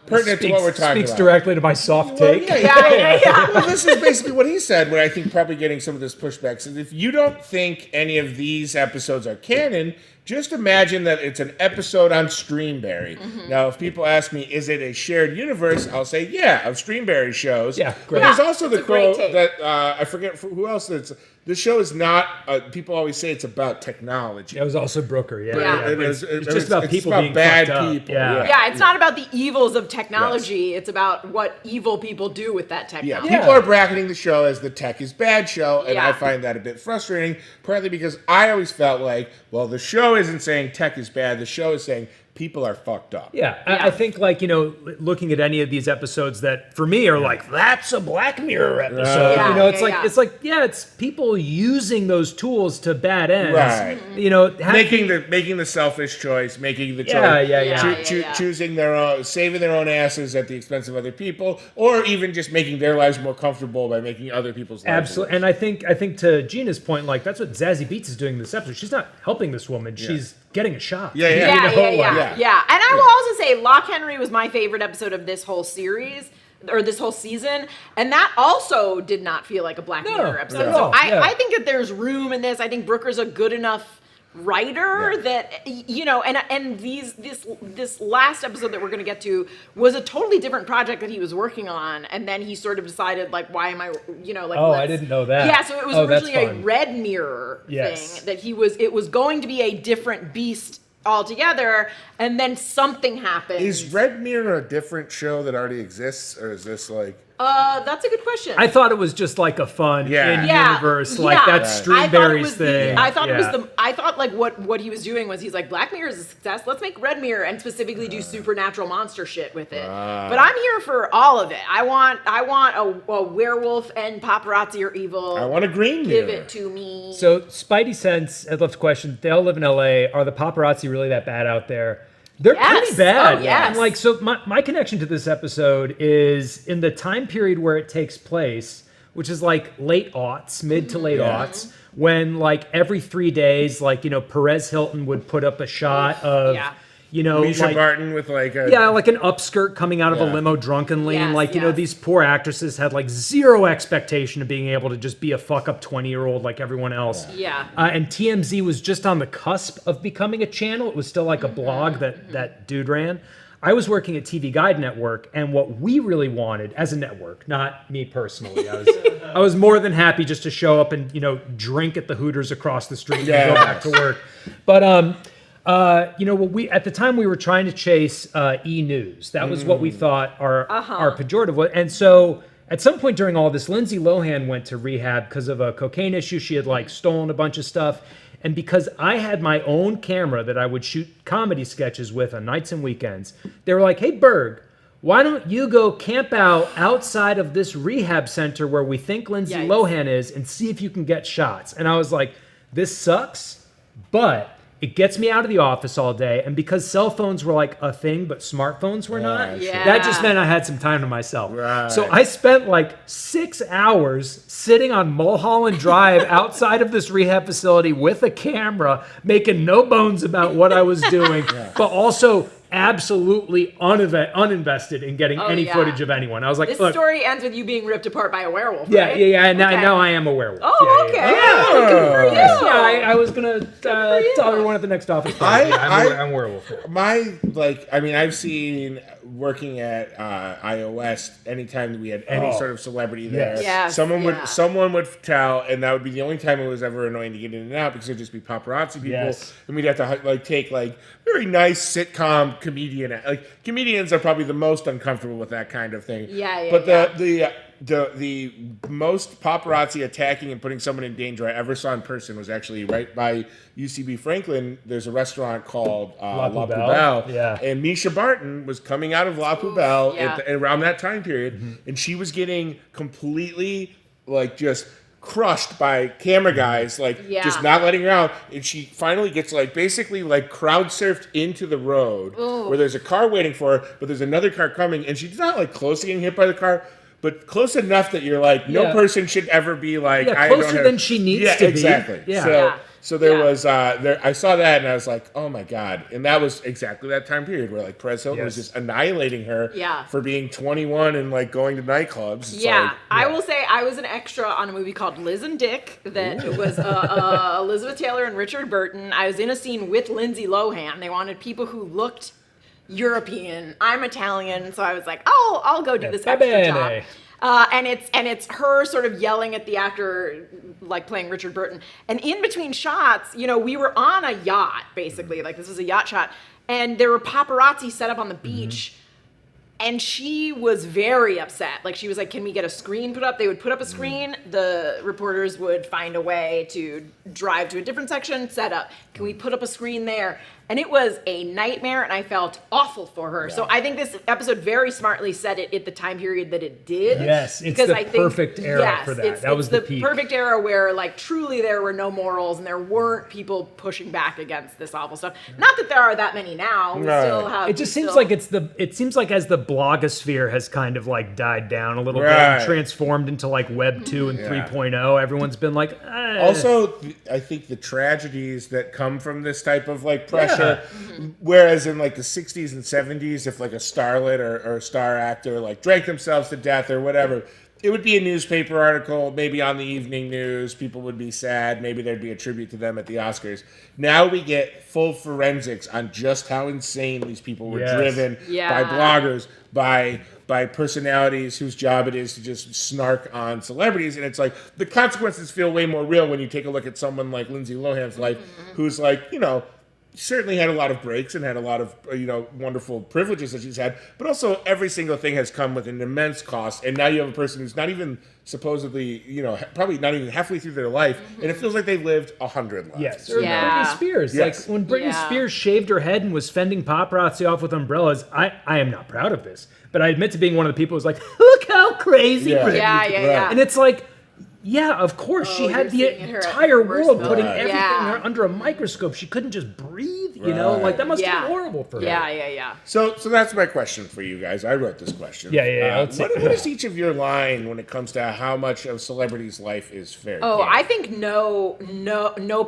pertinent to what we're talking about. Speaks directly to my soft take. Well, this is basically what he said, where I think probably getting some of this pushback. So if you don't think any of these episodes are canon, just imagine that it's an episode on Streamberry. Now, if people ask me, is it a shared universe? I'll say, of Streamberry shows. Yeah, great. But there's also the quote that, I forget who else, this show is not, people always say it's about technology. It was also Brooker, It's just about people being bad fucked up. people. Yeah, it's not about the evils of technology. It's about what evil people do with that technology. People are bracketing the show as the tech is bad show, and I find that a bit frustrating, partly because I always felt like, well, the show isn't saying tech is bad, the show is saying people are fucked up. I think, like, looking at any of these episodes that for me are like, that's a Black Mirror episode. It's people using those tools to bad ends. Right. Making the selfish choice, making the choice, choosing their own, saving their own asses at the expense of other people, or even just making their lives more comfortable by making other people's lives absolutely worse. And I think to Gina's point, like, that's what Zazie Beetz is doing in this episode. She's not helping this woman. She's getting a shot. And I will also say Lock Henry was my favorite episode of this whole series. or this whole season, and that also did not feel like a Black Mirror episode. not at So all. Yeah. I think that there's room in this. I think Brooker's a good enough writer that and this last episode that we're going to get to was a totally different project that he was working on, and then he sort of decided like, why am I I didn't know that. Yeah, so it was originally a Red Mirror Yes. thing that it was going to be a different beast altogether, and then something happened. Is Red Mirror a different show that already exists, or is this like? That's a good question. I thought it was just like a fun in-universe, like that Streamberries thing. I thought like what he was doing was he's like, Black Mirror is a success. Let's make Red Mirror and specifically do supernatural monster shit with it. But I'm here for all of it. I want a werewolf and paparazzi are evil. I want a Green Mirror. Give it to me. So Spidey Sense, I'd love to question, they all live in LA. Are the paparazzi really that bad out there? They're pretty bad. Oh, yes. And like, so my connection to this episode is in the time period where it takes place, which is like late aughts, mid to late aughts, when like every 3 days, like, Perez Hilton would put up a shot of, Misha like, Barton with like a like an upskirt coming out of a limo drunkenly, and like these poor actresses had like zero expectation of being able to just be a fuck up 20-year-old like everyone else. And TMZ was just on the cusp of becoming a channel. It was still like a blog that dude ran. I was working at TV Guide Network, and what we really wanted as a network, not me personally, I was more than happy just to show up and drink at the Hooters across the street and go back to work. But at the time we were trying to chase e-news. That was what we thought our pejorative was. And so at some point during all this, Lindsay Lohan went to rehab because of a cocaine issue. She had like stolen a bunch of stuff. And because I had my own camera that I would shoot comedy sketches with on nights and weekends, they were like, hey, Berg, why don't you go camp out outside of this rehab center where we think Lindsay Lohan is and see if you can get shots? And I was like, this sucks, but it gets me out of the office all day. And because cell phones were like a thing, but smartphones were not, that just meant I had some time to myself. Right. So I spent like 6 hours sitting on Mulholland Drive outside of this rehab facility with a camera, making no bones about what I was doing, but also absolutely uninvested in getting any footage of anyone. I was like, this look, story ends with you being ripped apart by a werewolf, yeah, right? and now I am a werewolf. Oh, okay. Good for you. Yeah, I was gonna tell everyone at the next office party. I'm a werewolf. I've seen working at iOS. Anytime we had any sort of celebrity there, someone would tell, and that would be the only time it was ever annoying to get in and out because it'd just be paparazzi people, and we'd have to take like very nice sitcom comedian. Like comedians are probably the most uncomfortable with that kind of thing. But the most paparazzi attacking and putting someone in danger I ever saw in person was actually right by UCB Franklin. There's a restaurant called La Poubelle. And Misha Barton was coming out of La Poubelle around that time period, and she was getting completely like just crushed by camera guys, just not letting her out. And she finally gets basically crowd surfed into the road where there's a car waiting for her, but there's another car coming, and she's not close to getting hit by the car, but close enough that you're no person should ever be closer than she needs to be. Yeah. So there was I saw that and I was like, oh my God. And that was exactly that time period where Perez Hilton was just annihilating her for being 21 and going to nightclubs. It's I will say I was an extra on a movie called Liz and Dick that was Elizabeth Taylor and Richard Burton. I was in a scene with Lindsay Lohan. They wanted people who looked European. I'm Italian, so I was like, oh, I'll go do this extra job. And it's her sort of yelling at the actor, playing Richard Burton. And in between shots, we were on a yacht, basically. This was a yacht shot. And there were paparazzi set up on the beach. And she was very upset. She was like, can we get a screen put up? They would put up a screen. The reporters would find a way to drive to a different section, set up. Can we put up a screen there? And it was a nightmare, and I felt awful for her. So I think this episode very smartly set it at the time period that it did. Yes, it's the perfect era for that. That was the peak. Perfect era where, truly there were no morals, and there weren't people pushing back against this awful stuff. Not that there are that many now. We still have. It just seems like it seems like as the blogosphere has kind of died down a little bit and transformed into Web 2 and 3.0, everyone's been Also, I think the tragedies that come from this type of pressure culture. Whereas in like the 60s and 70s, if like a starlet or a star actor like drank themselves to death or whatever, it would be a newspaper article, maybe on the evening news. People would be sad. Maybe there'd be a tribute to them at the Oscars. Now we get full forensics on just how insane these people were driven by bloggers, by personalities whose job it is to just snark on celebrities. And it's like the consequences feel way more real when you take a look at someone like Lindsay Lohan's life, who's like, certainly had a lot of breaks and had a lot of wonderful privileges that she's had, but also every single thing has come with an immense cost. And now you have a person who's not even supposedly, probably not even halfway through their life, and it feels like they've lived 100 lives. Yes, or Britney Spears. Yes. Like when Britney Spears shaved her head and was fending paparazzi off with umbrellas, I am not proud of this, but I admit to being one of the people who's like, look how crazy Britney. Yeah. And it's like, yeah, of course. She had the entire world putting everything under a microscope. She couldn't just breathe, Like, that must have been horrible for her. Yeah. So that's my question for you guys. I wrote this question. Yeah. What is each of your line when it comes to how much of a celebrity's life is fair game? I think no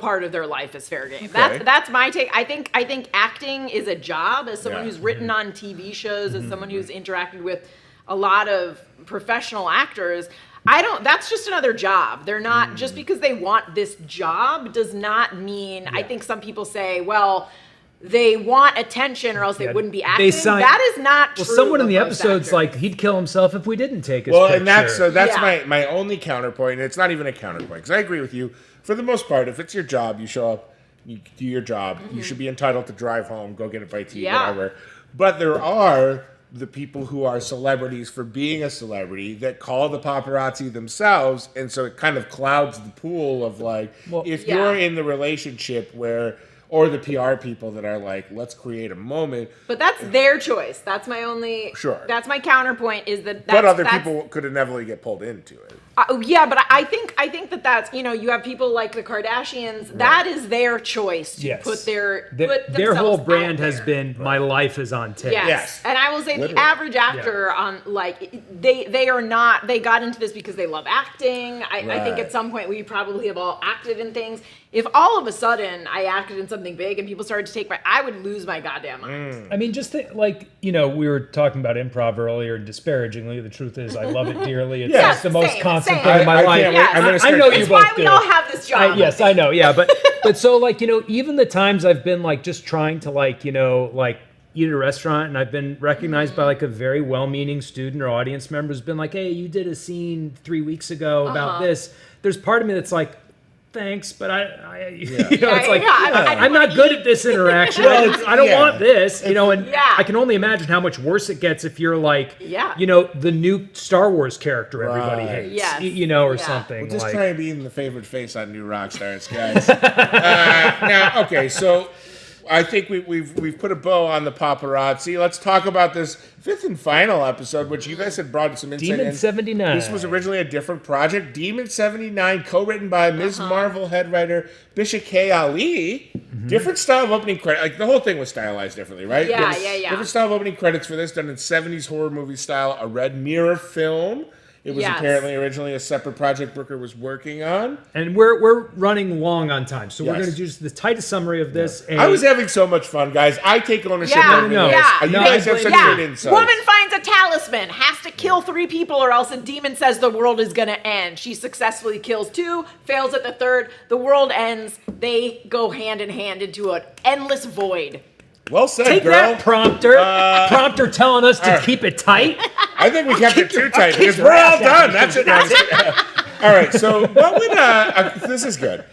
part of their life is fair game. That's my take. I think acting is a job. As someone who's written on TV shows, as someone who's interacted with a lot of professional actors, that's just another job. They're not, just because they want this job does not mean, I think some people say, well, they want attention or else they wouldn't be acting. That is not true. Well, someone in the episode's like, he'd kill himself if we didn't take his picture. And that's my only counterpoint. And it's not even a counterpoint, because I agree with you. For the most part, if it's your job, you show up, you do your job, you should be entitled to drive home, go get a bite to eat, whatever. But there are the people who are celebrities for being a celebrity that call the paparazzi themselves, and so it kind of clouds the pool of like, if you're in the relationship or the PR people that are like, let's create a moment. But that's their choice. That's my only. Sure. That's my counterpoint. Is that. But other people could inevitably get pulled into it. But I think that's you have people like the Kardashians. Right. That is their choice to put their whole brand has been my life is on tape. Yes. And I will say the average actor on they are not. They got into this because they love acting. I think at some point we probably have all acted in things. If all of a sudden I acted in something big and people started to take I would lose my goddamn mind. I mean, just think, we were talking about improv earlier disparagingly. The truth is, I love it dearly. It's the most constant thing in my life. I know you both do. It's why we all have this job. Yes, I know. Yeah, but so even the times I've been just trying to eat at a restaurant and I've been recognized by a very well-meaning student or audience member who's been like, hey, you did a scene 3 weeks ago about this. There's part of me that's like, thanks, but I'm not good at this interaction. I don't want this, and I can only imagine how much worse it gets if you're the new Star Wars character everybody hates, or something. Well, just try and be in the favorite face on New Rockstars, guys. Now, okay, so I think we've put a bow on the paparazzi. Let's talk about this fifth and final episode, which you guys had brought some insight in. Demon 79. This was originally a different project. Demon 79, co-written by Ms. Marvel head writer Bishop K. Ali. Different style of opening credit. The whole thing was stylized differently, right? Yeah. Different style of opening credits for this, done in 70s horror movie style. A Red Mirror film. It was apparently originally a separate project Brooker was working on. And we're running long on time, so we're going to do just the tightest summary of this. I was having so much fun, guys. I take ownership over this. You guys have such good insight. Woman finds a talisman, has to kill 3 people or else a demon says the world is going to end. She successfully kills 2, fails at the 3rd. The world ends. They go hand in hand into an endless void. Well said, Take girl. That, prompter. Prompter telling us to keep it tight. I think we kept it too tight because we're all done. That's it. All right. So what would this is good.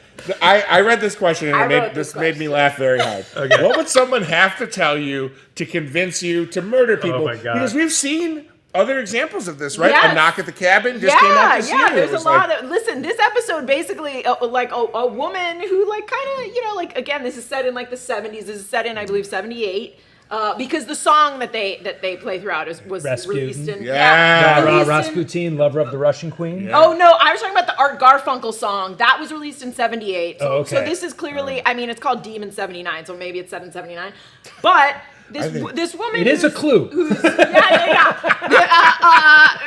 I read this question and this made me laugh very hard. Okay. What would someone have to tell you to convince you to murder people? Oh my God. Because we've seen other examples of this, right? Yes. A Knock at the Cabin just came out this year. Yeah, there's a lot of... Listen, this episode basically, a woman who, again, this is set in, the 70s. This is set in, I believe, 78. Because the song that they play throughout was released in... Rasputin, Lover of the Russian Queen. Yeah. Oh, no, I was talking about the Art Garfunkel song. That was released in 78. So this is clearly... I mean, it's called Demon 79, so maybe it's set in 79. But... This woman... It is a clue.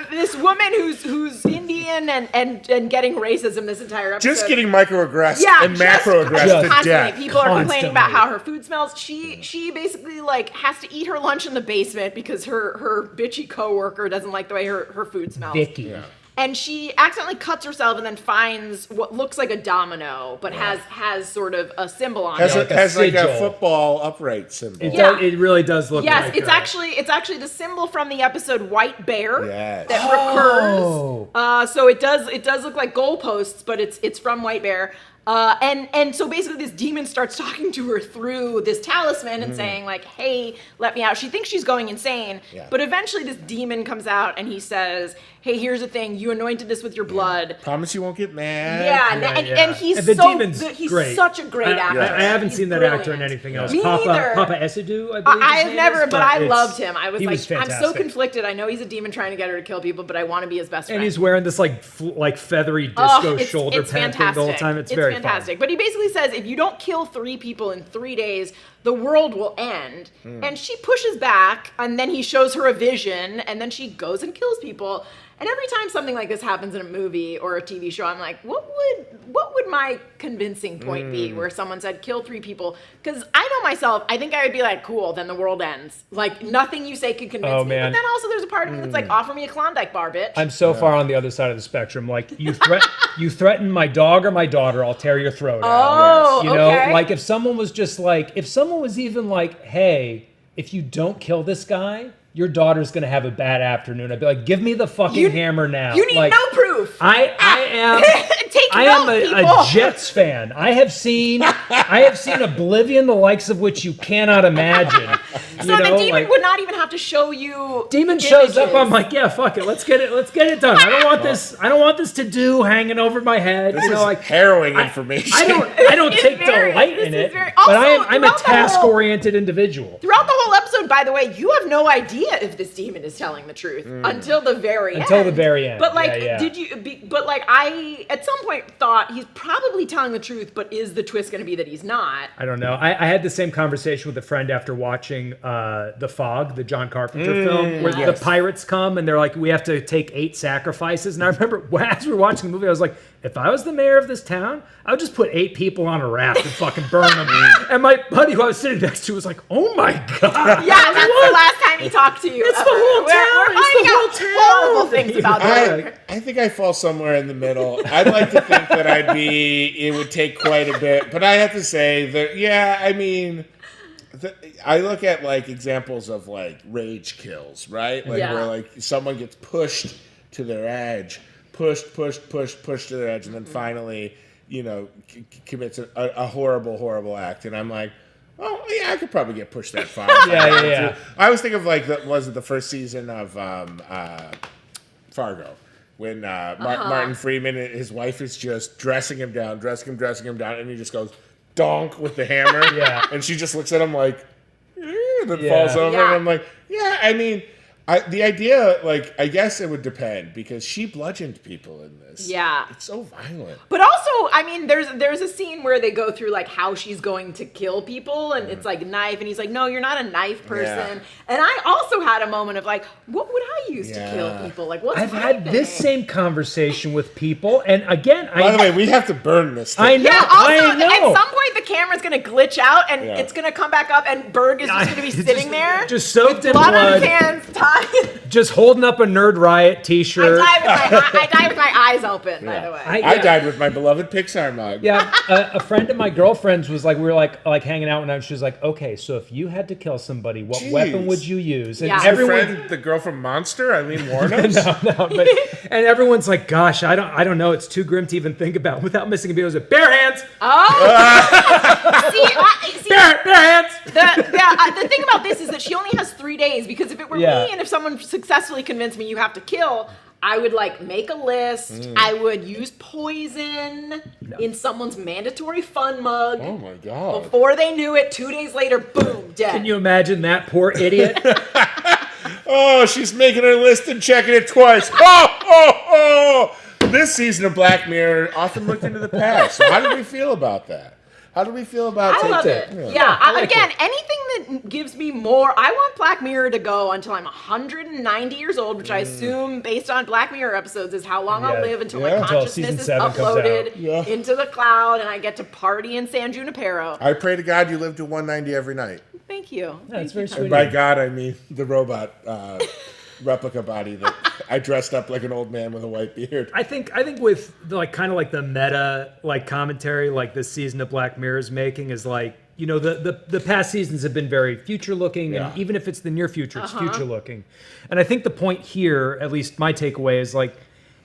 this woman who's Indian and getting racism this entire episode. Just getting microaggressed and just macroaggressed to constantly. death. People are complaining about how her food smells. She basically like has to eat her lunch in the basement because her bitchy coworker doesn't like the way her food smells. Vicky. Yeah. And she accidentally cuts herself and then finds what looks like a domino, but has sort of a symbol on it. Has like a sigil. Football upright symbol. It really does look Yes, like it's actually the symbol from the episode White Bear Yes. that recurs. So it does look like goalposts, but it's from White Bear. And so basically this demon starts talking to her through this talisman and saying like, hey, let me out. She thinks she's going insane, but eventually this demon comes out and he says, hey, here's the thing. You anointed this with your blood. Promise you won't get mad. And he's And the so demon's good. He's great. such a great actor. I haven't He's seen that brilliant. actor in anything else. Me neither. Papa Esidu, I believe. I his have name never, is, but I it's- loved him. I was he like, was I'm so fantastic. conflicted. I know he's a demon trying to get her to kill people, but I want to be his best friend. And he's wearing this like feathery disco shoulder it's pad thing the whole time. It's very fantastic. fun. But he basically says if you don't kill 3 people in 3 days, the world will end. And she pushes back, and then he shows her a vision, and then she goes and kills people. And every time something like this happens in a movie or a TV show, I'm like, what would my convincing point be where someone said kill 3 people? Because I know myself, I think I would be like, cool, then the world ends. Like nothing you say could convince me. Man. But then also there's a part of me that's like, offer me a Klondike bar, bitch. I'm so far on the other side of the spectrum. Like you threaten my dog or my daughter, I'll tear your throat out. Oh, You know, okay. like if someone was even like, hey, if you don't kill this guy, your daughter's gonna have a bad afternoon. I'd be like, give me the fucking hammer now. You need like, no proof. I am Take I note, am people. a Jets fan. I have seen Oblivion, the likes of which you cannot imagine. So the demon would not even have to show you. Demon shows up. images. I'm like, yeah, fuck it. Let's get it done. I don't want this to do hanging over my head. This you know, is like harrowing information. I don't It's take very- delight this in is it. very- But Also, I'm a throughout the whole- task-oriented individual. Throughout the whole episode, by the way, you have no idea if this demon is telling the truth until the very end. Until the very end. But like, Yeah. But like, I at some point thought he's probably telling the truth, but is the twist going to be that he's not? I don't know. I had the same conversation with a friend after watching The Fog, the John Carpenter film, where yes. the pirates come and they're like, we have to take 8 sacrifices. And I remember as we were watching the movie, I was like, if I was the mayor of this town, I would just put 8 people on a raft and fucking burn them. And my buddy who I was sitting next to was like, oh my God. Yeah, that's the last time he talked to you. It's the ever. whole town. We're It's the finding whole out town. horrible things about Berg. I think I fall somewhere in the middle. I'd like to think that it would take quite a bit, but I have to say that, yeah, I mean, I look at like examples of like rage kills, right? Like Yeah. where like someone gets pushed to their edge, pushed to their edge, and then finally, commits a horrible act. And I'm like, oh yeah, I could probably get pushed that far. Yeah. I was thinking of like was it the first season of Fargo, when Martin Freeman and his wife is just dressing him down, and he just goes donk with the hammer. Yeah. And she just looks at him like, and then Yeah. falls over. Yeah. And I'm like, yeah, I mean, the idea, like, I guess it would depend, because she bludgeoned people in this. Yeah. It's so violent. But also, I mean, there's a scene where they go through like how she's going to kill people, and it's like knife, and he's like, no, you're not a knife person. Yeah. And I also had a moment of like, what would I use to Yeah. kill people? Like, what's I've my had this thing? same conversation with people. And again, By the way, we have to burn this thing. I know. Yeah, also, I know. at some point the camera's gonna glitch out and Yeah. it's gonna come back up, and Berg is just gonna be sitting there. just soaked in blood on his blood. hands, tied. Just holding up a Nerd Riot t-shirt. I die with my eyes open, by the way. I died with my beloved Pixar mug. Yeah, a friend of my girlfriend's was like, we were like hanging out one night. She was like, okay, so if you had to kill somebody, what Jeez. weapon would you use? And Yeah. Your everyone, friend, the girl from Monster, Eileen Warnos? and everyone's like, gosh, I don't know. It's too grim to even think about. Without missing a beat, it was bare hands. See, Bare hands. the thing about this is that she only has 3 days, because if it were Yeah. me and if someone successfully convinced me you have to kill, I would like make a list. I would use poison in someone's mandatory fun mug. Oh my God. Before they knew it, 2 days later, boom, dead. Can you imagine that poor idiot? Oh, she's making her list and checking it twice. Oh! This season of Black Mirror often looked into the past. So how did we feel about that? How do we feel about I love it. Yeah. Again, anything that gives me more. I want Black Mirror to go until I'm 190 years old, which I assume, based on Black Mirror episodes, is how long I'll live until my Until consciousness season is 7 comes out. uploaded into the cloud and I get to party in San Junipero. I pray to God you live to 190 every night. Thank you. That's very sweet. And by God, I mean the robot replica body that I dressed up like an old man with a white beard. I think with kind of the meta commentary this season of Black Mirror is making is the past seasons have been very future looking, and even if it's the near future, it's future looking. And I think the point here, at least my takeaway, is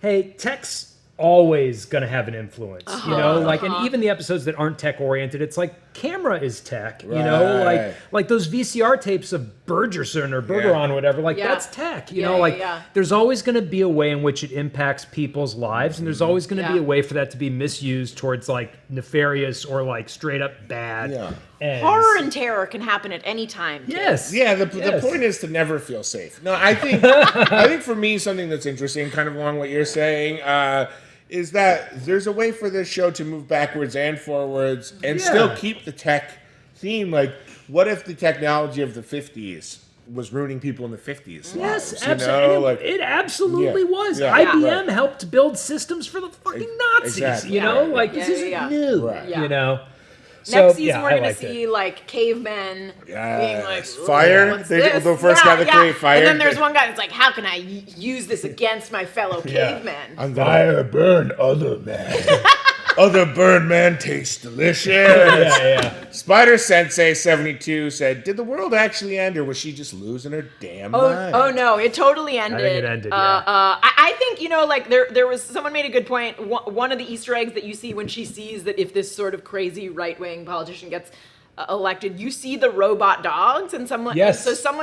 hey, tech's always going to have an influence, and even the episodes that aren't tech oriented, it's camera is tech, those VCR tapes of Bergerson or Bergeron, whatever, that's tech, there's always going to be a way in which it impacts people's lives, and there's always going to be a way for that to be misused towards nefarious or straight up bad. Ends. Horror and terror can happen at any time. Yes. Yeah, the point is to never feel safe. No, I think for me, something that's interesting, kind of along what you're saying, is that there's a way for this show to move backwards and forwards and still keep the tech theme. What if the technology of the 50s was ruining people in the 50s? Yes, absolutely. It absolutely was. IBM helped build systems for the fucking Nazis. Exactly. This isn't new. Right. Next season, we're going to see cavemen being fire. They're the first guy that created fire. And then there's one guy that's how can I use this against my fellow cavemen? I'm fire burn other man. Other burn man tastes delicious. Spider Sensei 72 said, "Did the world actually end, or was she just losing her damn mind?" Oh no, it totally ended. I think it ended. I think there was someone made a good point. One of the Easter eggs that you see when she sees that if this sort of crazy right wing politician gets elected, you see the robot dogs, and someone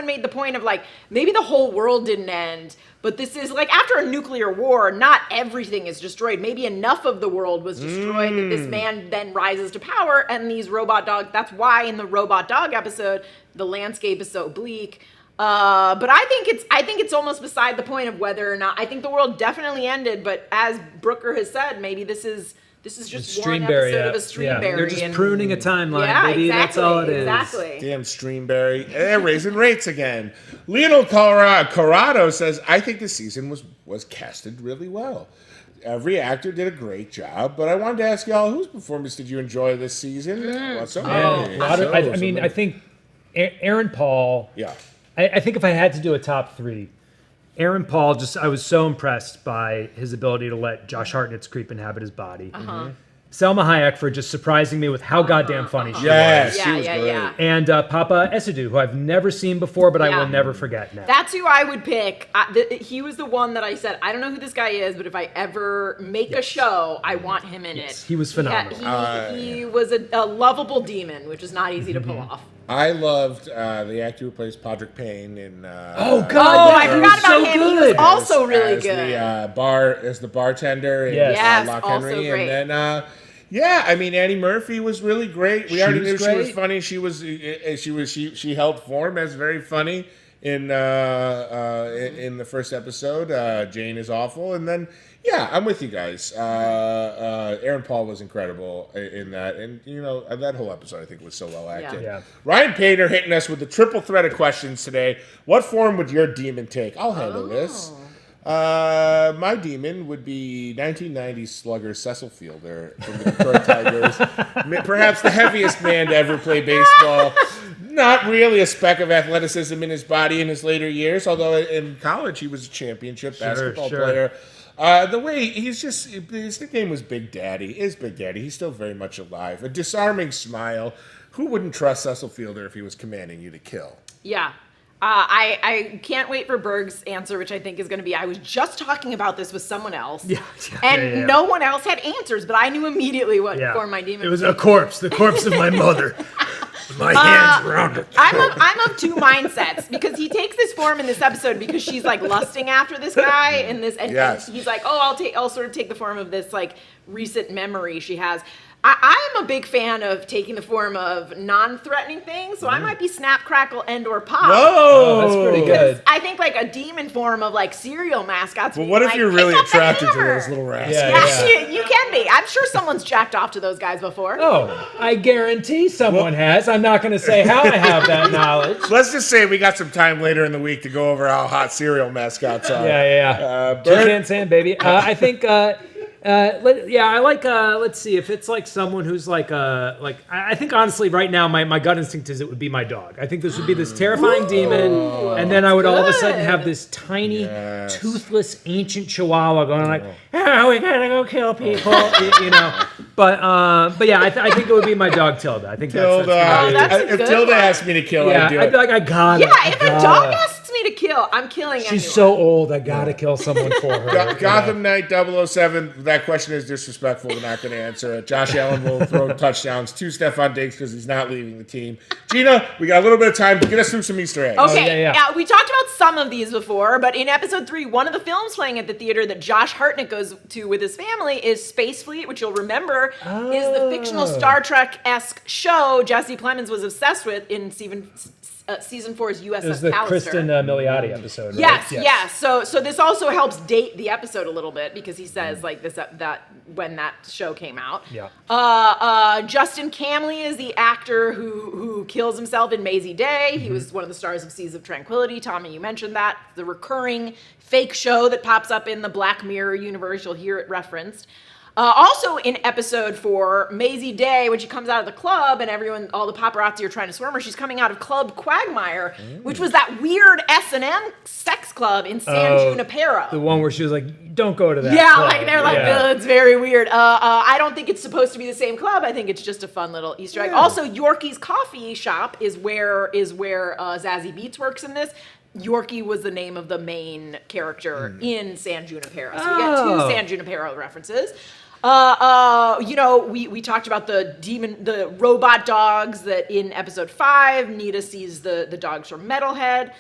made the point of maybe the whole world didn't end, but this is after a nuclear war, not everything is destroyed. Maybe enough of the world was destroyed that this man then rises to power, and these robot dogs. That's why in the robot dog episode, the landscape is so bleak. But I think it's almost beside the point of whether or not. I think the world definitely ended, but as Brooker has said, maybe this is just one episode of a Streamberry. They're just pruning a timeline, baby. Exactly, that's all it is. Exactly. Damn Streamberry. They're raising rates again. Lionel Corrado says, "I think this season was casted really well. Every actor did a great job, but I wanted to ask y'all, whose performance did you enjoy this season?" I think Aaron Paul. Yeah. I think if I had to do a top 3, Aaron Paul, I was so impressed by his ability to let Josh Hartnett's creep inhabit his body. Selma Hayek for just surprising me with how goddamn funny she was. Yes, she was great. And Papa Esidu, who I've never seen before, but I will never forget now. That's who I would pick. He was the one that I said, I don't know who this guy is, but if I ever make a show, I want him in it. He was phenomenal. He was a lovable demon, which is not easy to pull off. I loved the actor who plays Podrick Payne in. I forgot about him. He was also really good. As the bartender in Lock also Henry, great. and then Annie Murphy was really great. We already knew she was funny. She held form as very funny in the first episode. Jane is awful, and then. Yeah, I'm with you guys. Aaron Paul was incredible in that. And, that whole episode, I think, was so well acted. Yeah. Ryan Painter hitting us with the triple threat of questions today. What form would your demon take? I'll handle this. My demon would be 1990s slugger Cecil Fielder from the Detroit Tigers. Perhaps the heaviest man to ever play baseball. Not really a speck of athleticism in his body in his later years, although in college he was a championship basketball player. The way his nickname was Big Daddy. He's still very much alive. A disarming smile. Who wouldn't trust Cecil Fielder if he was commanding you to kill? Yeah. I can't wait for Berg's answer, which I think is going to be, I was just talking about this with someone else. No one else had answers, but I knew immediately what form my demon was. It was a corpse, the corpse of my mother. My hands around it. I'm of two mindsets, because he takes this form in this episode because she's lusting after this guy and he's like, I'll sort of take the form of this recent memory she has. I'm a big fan of taking the form of non-threatening things, so I might be snap, crackle, and or pop. Whoa, that's pretty good. I think like a demon form of like cereal mascots. Well, what if like, you're pick really up the attracted to hammer. those little rascals? Yeah. You can be. I'm sure someone's jacked off to those guys before. Oh, I guarantee someone has. I'm not going to say how I have that knowledge. Let's just say we got some time later in the week to go over how hot cereal mascots are. Yeah. Berg? Toucan Sam, baby. I think. I like. Let's see if it's like someone who's like. I think honestly, right now, my gut instinct is it would be my dog. I think this would be this terrifying demon, and then I would all of a sudden have this tiny, toothless, ancient Chihuahua going like, "Oh, we gotta go kill people," you know. But yeah, I think it would be my dog Tilda. I think Tilda. that's a If good Tilda one. asked me to kill, yeah, I'd do I'd it. be like, I got it. Yeah, if a dog asks me to kill, I'm killing anyone. She's so old, I gotta kill someone for her. Gotham Knight 007, that question is disrespectful. We're not going to answer it. Josh Allen will throw touchdowns to Stephon Diggs because he's not leaving the team. Gina, we got a little bit of time. Get us through some Easter eggs. Okay, yeah. we talked about some of these before, but in episode 3, one of the films playing at the theater that Josh Hartnett goes to with his family is Space Fleet, which you'll remember is the fictional Star Trek-esque show Jesse Plemons was obsessed with in season 4's USS It was the Palliser. Kristen Milioti episode, right? Yes. So this also helps date the episode a little bit because he says like this that when that show came out. Yeah. Justin Camley is the actor who kills himself in Mazey Day. He was one of the stars of Seas of Tranquility. Tommy, you mentioned that. The recurring fake show that pops up in the Black Mirror universe. You'll hear it referenced. Also in episode 4, Mazey Day, when she comes out of the club and all the paparazzi are trying to swarm her, she's coming out of Club Quagmire, which was that weird S&M sex club in San Junipero. The one where she was like, don't go to that Yeah, club. like they're like, "Ugh, it's very weird. I don't think it's supposed to be the same club. I think it's just a fun little Easter egg. Also, Yorkie's Coffee Shop is where Zazie Beetz works in this. Yorkie was the name of the main character in San Junipero. So we got 2 San Junipero references. We talked about the robot dogs that in episode 5, Nita sees the dogs from Metalhead,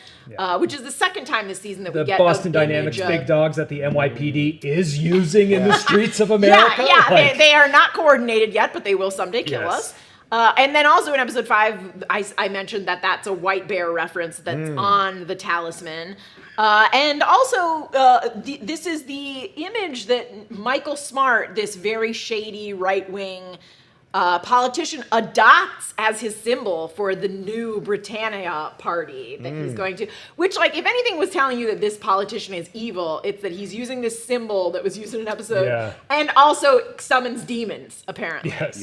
which is the second time this season that we get Boston an Dynamics image big of- dogs that the NYPD is using in the streets of America. Yeah, Like, they are not coordinated yet, but they will someday kill Yes. us. And then also in episode 5, I mentioned that's a white bear reference that's on the talisman. And also, this is the image that Michael Smart, this very shady right-wing politician, adopts as his symbol for the new Britannia party that he's going to. Which, like, if anything was telling you that this politician is evil, it's that he's using this symbol that was used in an episode and also summons demons, apparently. Yes.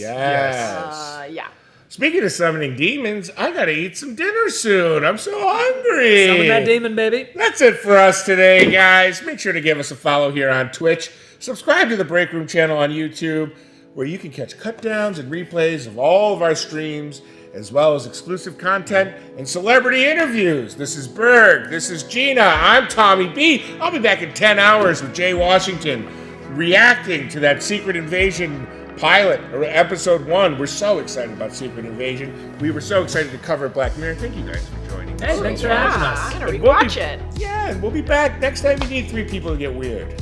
Yeah. Speaking of summoning demons, I got to eat some dinner soon. I'm so hungry. Summon that demon, baby. That's it for us today, guys. Make sure to give us a follow here on Twitch. Subscribe to the Breakroom channel on YouTube, where you can catch cut downs and replays of all of our streams, as well as exclusive content and celebrity interviews. This is Berg. This is Gina. I'm Tommy B. I'll be back in 10 hours with Jay Washington, reacting to that Secret Invasion pilot, or episode 1. We're so excited about Secret Invasion. We were so excited to cover Black Mirror. Thank you guys for joining us. Hey, thanks for having us. I'm gonna And we'll rewatch be- it. Yeah, and we'll be back next time we need 3 people to get weird.